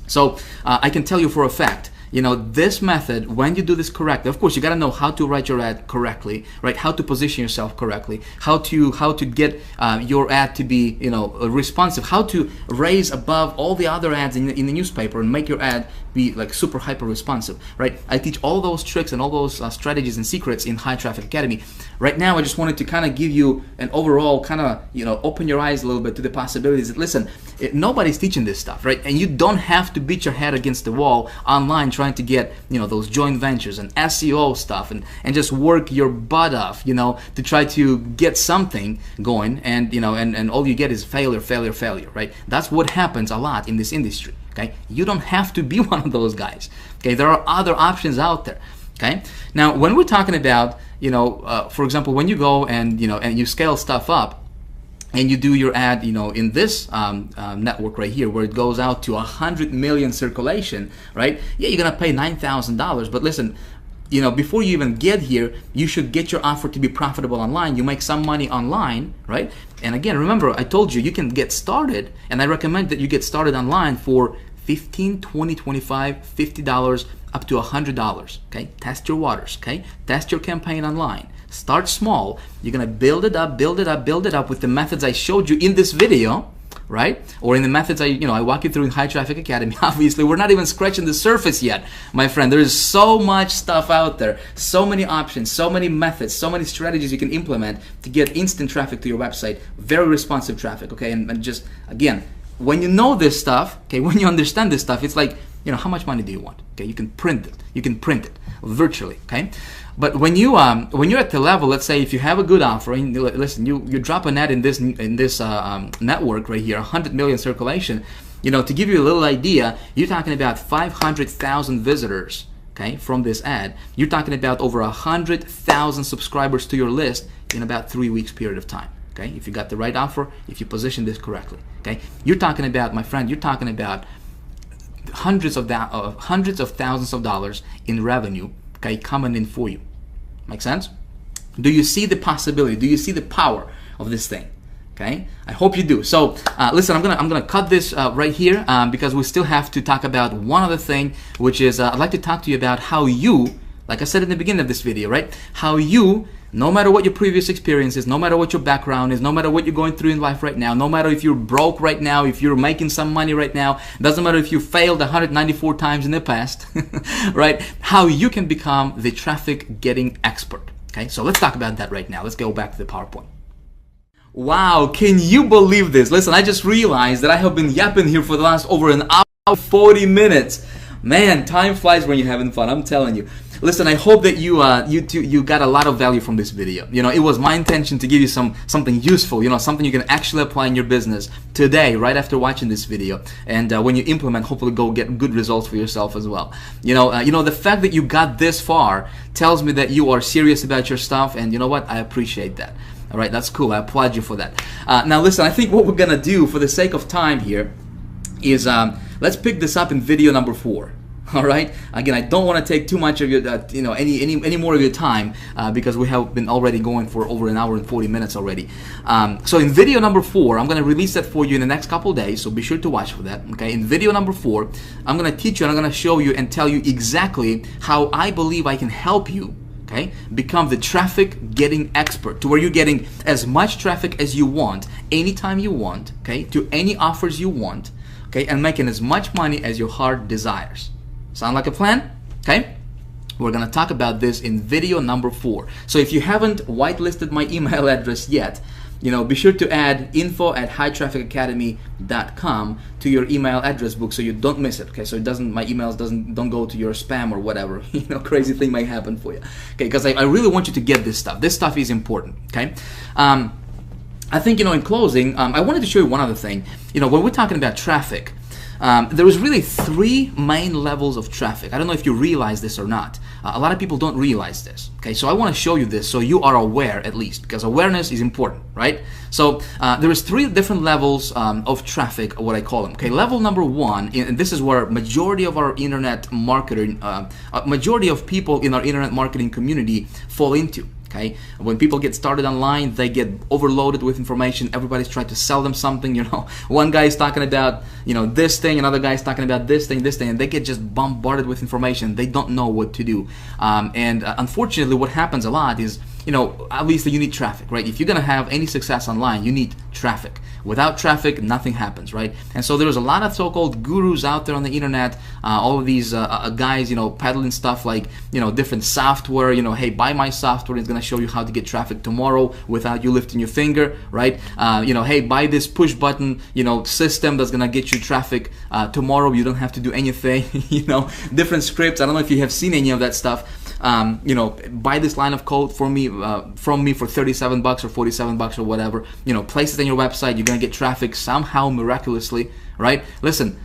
So I can tell you for a fact, you know, this method, when you do this correctly, of course, you got to know how to write your ad correctly, right? How to position yourself correctly, how to get your ad to be, you know, responsive, how to raise above all the other ads in the newspaper and make your ad be like super hyper responsive, right? I teach all those tricks and all those strategies and secrets in High Traffic Academy. Right now, I just wanted to kind of give you an overall kind of, you know, open your eyes a little bit to the possibilities. Listen, Nobody's teaching this stuff, right? And you don't have to beat your head against the wall online trying to get, those joint ventures and SEO stuff and just work your butt off, to try to get something going, and and all you get is failure, right? That's what happens a lot in this industry. Okay, you don't have to be one of those guys. Okay, there are other options out there. Okay, now when we're talking about, for example, when you go and and you scale stuff up, and you do your ad, in this network right here, where it goes out to 100 million circulation, right? Yeah, you're gonna pay $9,000, but listen, before you even get here, you should get your offer to be profitable online. You make some money online, right? And again, remember, I told you can get started, and I recommend that you get started online for $15, $20, $25, $50, up to $100, okay? Test your waters, okay? Test your campaign online. Start small. You're gonna build it up with the methods I showed you in this video, right? Or in the methods I walk you through in High Traffic Academy. Obviously, we're not even scratching the surface yet, my friend. There is so much stuff out there, so many options, so many methods, so many strategies you can implement to get instant traffic to your website, very responsive traffic, okay? And just, again, when you know this stuff, okay, when you understand this stuff, it's like, how much money do you want? Okay, you can print it virtually, okay? But when you're at the level, let's say if you have a good offer, and listen, you drop an ad in this network right here, 100 million circulation, to give you a little idea, you're talking about 500,000 visitors, okay, from this ad. You're talking about over 100,000 subscribers to your list in about 3 weeks period of time. Okay, if you got the right offer, if you position this correctly, okay, you're talking about, my friend, you're talking about hundreds of thousands of dollars in revenue, okay, coming in for you. Make sense? Do you see the possibility? Do you see the power of this thing? Okay, I hope you do. So listen, I'm gonna cut this right here because we still have to talk about one other thing, which is I'd like to talk to you about how you, like I said in the beginning of this video, right? How you, no matter what your previous experience is, no matter what your background is, no matter what you're going through in life right now, no matter if you're broke right now, if you're making some money right now, doesn't matter if you failed 194 times in the past, right? How you can become the traffic getting expert. Okay, so let's talk about that right now. Let's go back to the PowerPoint. Wow, can you believe this? Listen, I just realized that I have been yapping here for the last over an hour, 40 minutes. Man, time flies when you're having fun, I'm telling you. Listen, I hope that you got a lot of value from this video. It was my intention to give you something useful, something you can actually apply in your business today, right after watching this video. And when you implement, hopefully go get good results for yourself as well. The fact that you got this far tells me that you are serious about your stuff, and you know what? I appreciate that. All right, that's cool. I applaud you for that. Now listen, I think what we're gonna do for the sake of time here is let's pick this up in video number 4. All right. Again, I don't want to take too much of your, any more of your time because we have been already going for over an hour and 40 minutes already. So in video number 4, I'm going to release that for you in the next couple days. So be sure to watch for that. Okay. In video number 4, I'm going to teach you and I'm going to show you and tell you exactly how I believe I can help you. Okay, become the traffic getting expert, to where you're getting as much traffic as you want, anytime you want. Okay, to any offers you want. Okay, and making as much money as your heart desires. Sound like a plan? Okay, we're gonna talk about this in video number 4. So if you haven't whitelisted my email address yet, be sure to add info@hightrafficacademy.com to your email address book so you don't miss it. Okay, so my emails don't go to your spam or whatever. Crazy thing might happen for you. Okay, because I really want you to get this stuff. This stuff is important. Okay. I think in closing, I wanted to show you one other thing. When we're talking about traffic, there is really 3 main levels of traffic. I don't know if you realize this or not. A lot of people don't realize this. Okay, so I want to show you this so you are aware, at least, because awareness is important, right? So there is 3 different levels of traffic, what I call them. Okay, level number 1, and this is where majority of our internet marketing, majority of people in our internet marketing community fall into. Okay, when people get started online, they get overloaded with information. Everybody's trying to sell them something. One guy is talking about this thing, another guy is talking about this thing, and they get just bombarded with information. They don't know what to do, and unfortunately, what happens a lot is obviously you need traffic, right? If you're gonna have any success online, you need traffic. Without traffic, nothing happens, right? And so there's a lot of so-called gurus out there on the internet, all of these guys, peddling stuff like, different software, hey, buy my software, it's gonna show you how to get traffic tomorrow without you lifting your finger, right? Hey, buy this push button, system that's gonna get you traffic tomorrow, you don't have to do anything, different scripts. I don't know if you have seen any of that stuff. Buy this line of code from me for $37 or $47 or whatever. Place it on your website. You're gonna get traffic somehow miraculously, right? Listen,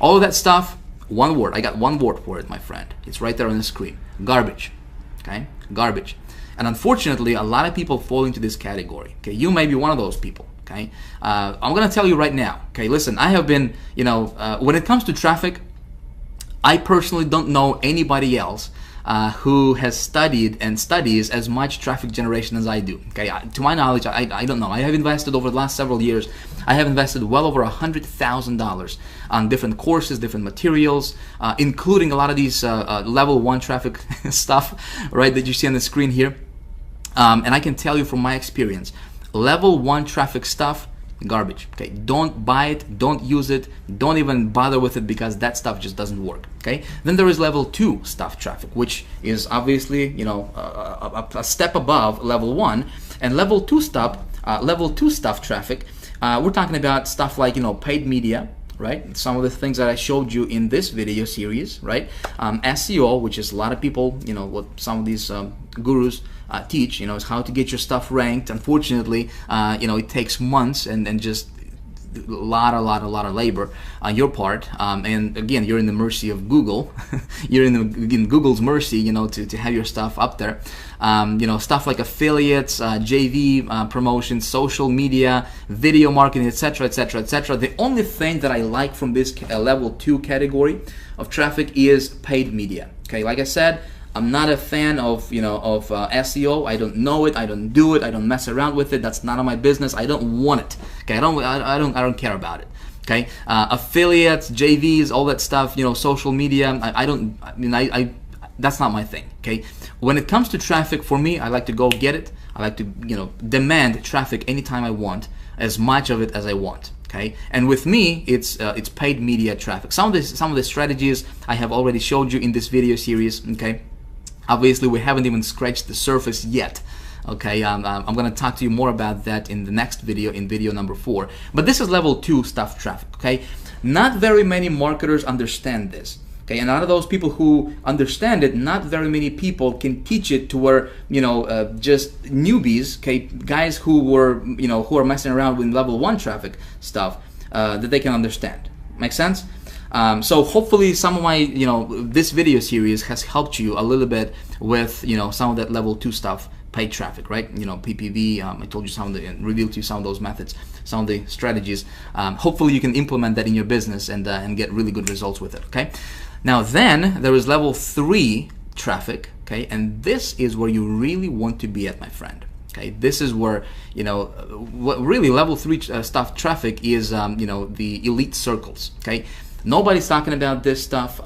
all of that stuff. One word. I got one word for it, my friend. It's right there on the screen. Garbage. Okay, garbage. And unfortunately, a lot of people fall into this category. Okay, you may be one of those people. Okay, I'm gonna tell you right now. Okay, listen. I have been, when it comes to traffic, I personally don't know anybody else who has studied and studies as much traffic generation as I do. Okay, to my knowledge, I don't know. I have invested over the last several years. I have invested well over $100,000 on different courses, different materials, including a lot of these level 1 traffic stuff, right, that you see on the screen here. And I can tell you from my experience, level 1 traffic stuff, garbage. Okay, don't buy it, don't use it, don't even bother with it, because that stuff just doesn't work. Okay, then there is level 2 stuff traffic, which is obviously a step above level 1. And level 2 stuff traffic, we're talking about stuff like paid media, right? Some of the things that I showed you in this video series, right? SEO, which is a lot of people, what some of these gurus teach, is how to get your stuff ranked. Unfortunately, it takes months and just a lot of labor on your part, and again, you're in the mercy of Google. You're in Google's mercy, to have your stuff up there. Stuff like affiliates, JV promotions, social media, video marketing, etc., etc., etc. The only thing that I like from this level 2 category of traffic is paid media. Okay, like I said, I'm not a fan of SEO. I don't know it. I don't do it. I don't mess around with it. That's none of my business. I don't want it. Okay, I don't care about it. Okay, affiliates, JVs, all that stuff. Social media. That's not my thing. Okay, when it comes to traffic, for me, I like to go get it. I like to demand traffic anytime I want, as much of it as I want. Okay, and with me, it's paid media traffic. Some of the strategies I have already showed you in this video series. Okay. Obviously, we haven't even scratched the surface yet. Okay, I'm going to talk to you more about that in the next video, in video number 4. But this is level 2 stuff traffic. Okay, not very many marketers understand this. Okay, and out of those people who understand it, not very many people can teach it to where just newbies, okay, guys who are messing around with level 1 traffic stuff, that they can understand. Make sense? So hopefully some of my, this video series has helped you a little bit with, some of that level 2 stuff, paid traffic, right? PPV, I told you revealed to you some of those methods, some of the strategies. Hopefully you can implement that in your business and get really good results with it, okay? Now then, there is level 3 traffic, okay? And this is where you really want to be at, my friend. Okay, this is where, what really level 3 stuff traffic is, the elite circles, okay? Nobody's talking about this stuff.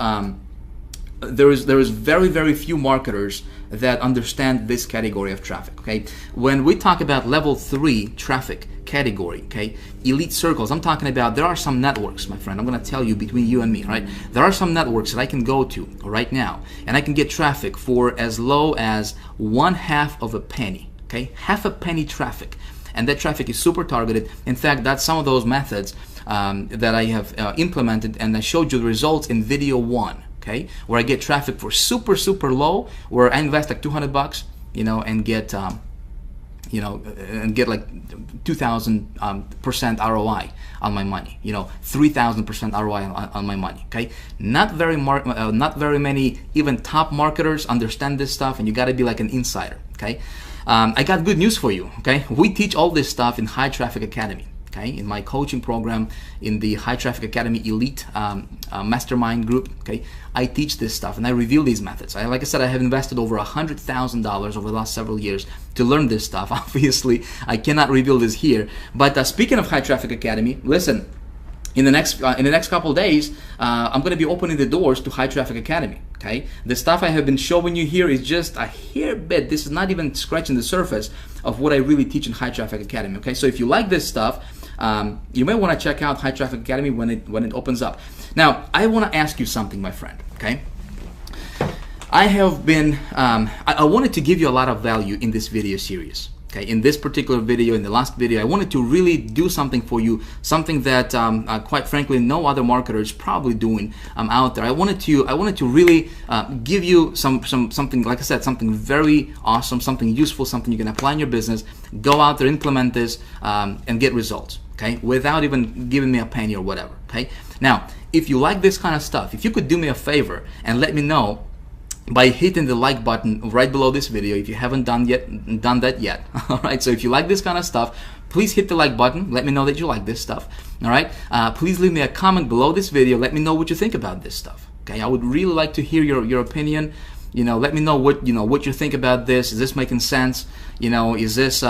There is very, very few marketers that understand this category of traffic. Okay, when we talk about level 3 traffic category, okay, elite circles, I'm talking about there are some networks, my friend. I'm going to tell you between you and me, right? There are some networks that I can go to right now, and I can get traffic for as low as 1/2 of a penny. Okay, half a penny traffic, and that traffic is super targeted. In fact, that's some of those methods that I have implemented, and I showed you the results in video 1, okay, where I get traffic for super low, where I invest like $200, and get like 2,000% ROI on my money, 3,000% ROI on my money. Okay, not very many even top marketers understand this stuff, and you got to be like an insider. Okay, I got good news for you. Okay, we teach all this stuff in High Traffic Academy. Okay, in my coaching program, in the High Traffic Academy Elite Mastermind group, okay, I teach this stuff and I reveal these methods. Like I said, I have invested over $100,000 over the last several years to learn this stuff. Obviously, I cannot reveal this here. But speaking of High Traffic Academy, listen, in the next couple of days, I'm going to be opening the doors to High Traffic Academy. Okay, the stuff I have been showing you here is just a hair bit. This is not even scratching the surface of what I really teach in High Traffic Academy. Okay, so if you like this stuff, you may want to check out High Traffic Academy when it opens up. Now, I want to ask you something, my friend. Okay, I have been I wanted to give you a lot of value in this video series. Okay, in this particular video, in the last video, I wanted to really do something for you, something that quite frankly no other marketer is probably doing out there. I wanted to really give you something, like I said, something very awesome, something useful, something you can apply in your business. Go out there, implement this, and get results. Okay, without even giving me a penny or whatever. Okay, now if you like this kind of stuff, if you could do me a favor and let me know by hitting the like button right below this video if you haven't done that yet. All right, so if you like this kind of stuff, please hit the like button. Let me know that you like this stuff. All right, please leave me a comment below this video. Let me know what you think about this stuff. Okay, I would really like to hear your opinion. You know, let me know what you think about this. Is this making sense? You know, is this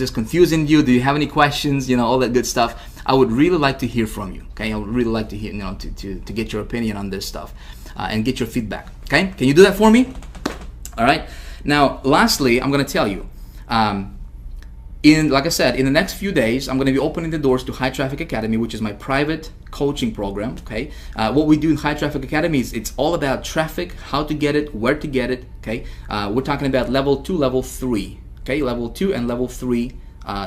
confusing you? Do you have any questions? You know, all that good stuff. I would really like to hear from you. Okay, I would really like to hear, to get your opinion on this stuff and get your feedback. Okay, can you do that for me? All right. Now, lastly, I'm going to tell you, like I said, in the next few days, I'm going to be opening the doors to High Traffic Academy, which is my private coaching program. Okay, what we do in High Traffic Academy is it's all about traffic, how to get it, where to get it. Okay, we're talking about level 2, level 3. Okay, level 2 and level 3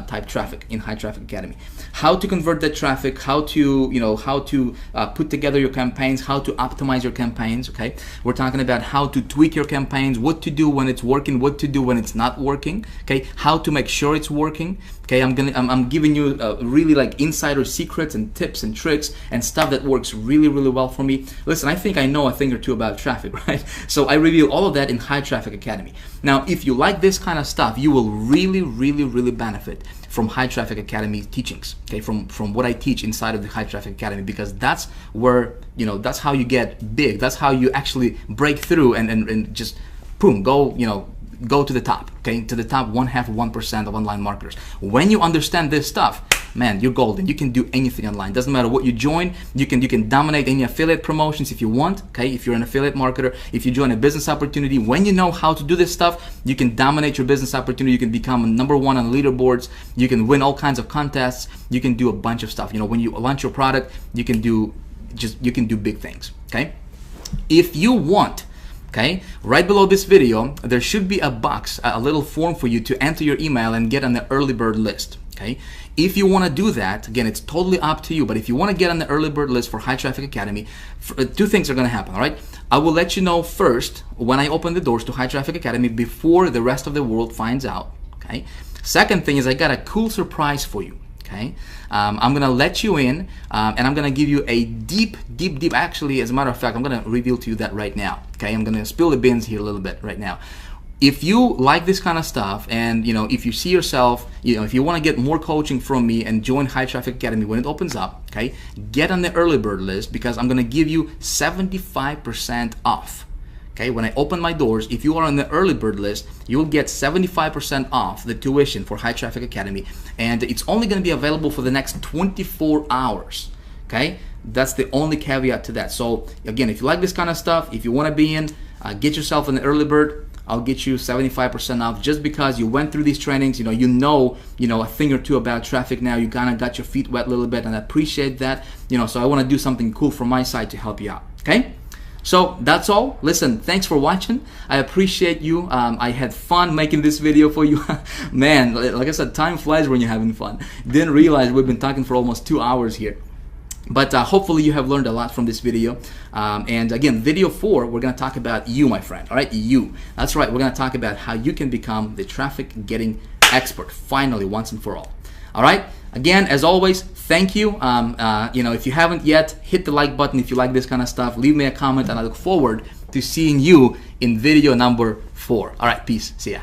type traffic in High Traffic Academy. How to convert that traffic, how to put together your campaigns, how to optimize your campaigns. Okay, we're talking about how to tweak your campaigns, what to do when it's working, what to do when it's not working. Okay, how to make sure it's working. Okay, I'm giving you really like insider secrets and tips and tricks and stuff that works really well for me. Listen, I think I know a thing or two about traffic, right? So I reveal all of that in High Traffic Academy. Now, if you like this kind of stuff, you will really benefit from High Traffic Academy teachings. Okay, from what I teach inside of the High Traffic Academy, because that's where, that's how you get big. That's how you actually break through and just boom, go to the top. Okay, to the top 0.5% of online marketers. When you understand this stuff, man, you're golden. You can do anything online. Doesn't matter what you join. You can dominate any affiliate promotions if you want. Okay, if you're an affiliate marketer, if you join a business opportunity, when you know how to do this stuff, you can dominate your business opportunity. You can become #1 on leaderboards. You can win all kinds of contests. You can do a bunch of stuff. When you launch your product, you can do big things. Okay, if you want. Okay, right below this video, there should be a box, a little form for you to enter your email and get on the early bird list. Okay, if you want to do that, again, it's totally up to you. But if you want to get on the early bird list for High Traffic Academy, two things are going to happen. All right, I will let you know first when I open the doors to High Traffic Academy before the rest of the world finds out. Okay, second thing is I got a cool surprise for you. Okay, I'm gonna let you in, and I'm gonna give you a deep. Actually, as a matter of fact, I'm gonna reveal to you that right now. Okay, I'm gonna spill the beans here a little bit right now. If you like this kind of stuff, and if you see yourself, if you want to get more coaching from me and join High Traffic Academy when it opens up, okay, get on the early bird list because I'm gonna give you 75% off. Okay, when I open my doors, if you are on the early bird list, you will get 75% off the tuition for High Traffic Academy, and it's only going to be available for the next 24 hours. Okay, that's the only caveat to that. So again, if you like this kind of stuff, if you want to be in, get yourself in the early bird. I'll get you 75% off just because you went through these trainings. You know a thing or two about traffic now. You kind of got your feet wet a little bit, and I appreciate that. So I want to do something cool from my side to help you out. Okay. So that's all. Listen, thanks for watching. I appreciate you. I had fun making this video for you. Man, like I said, time flies when you're having fun. Didn't realize we've been talking for almost 2 hours here. But hopefully you have learned a lot from this video. And again, video 4, we're going to talk about you, my friend. All right, you. That's right. We're going to talk about how you can become the traffic getting expert finally, once and for all. All right. Again, as always, thank you. If you haven't yet, hit the like button if you like this kind of stuff. Leave me a comment, and I look forward to seeing you in video number 4. All right, peace. See ya.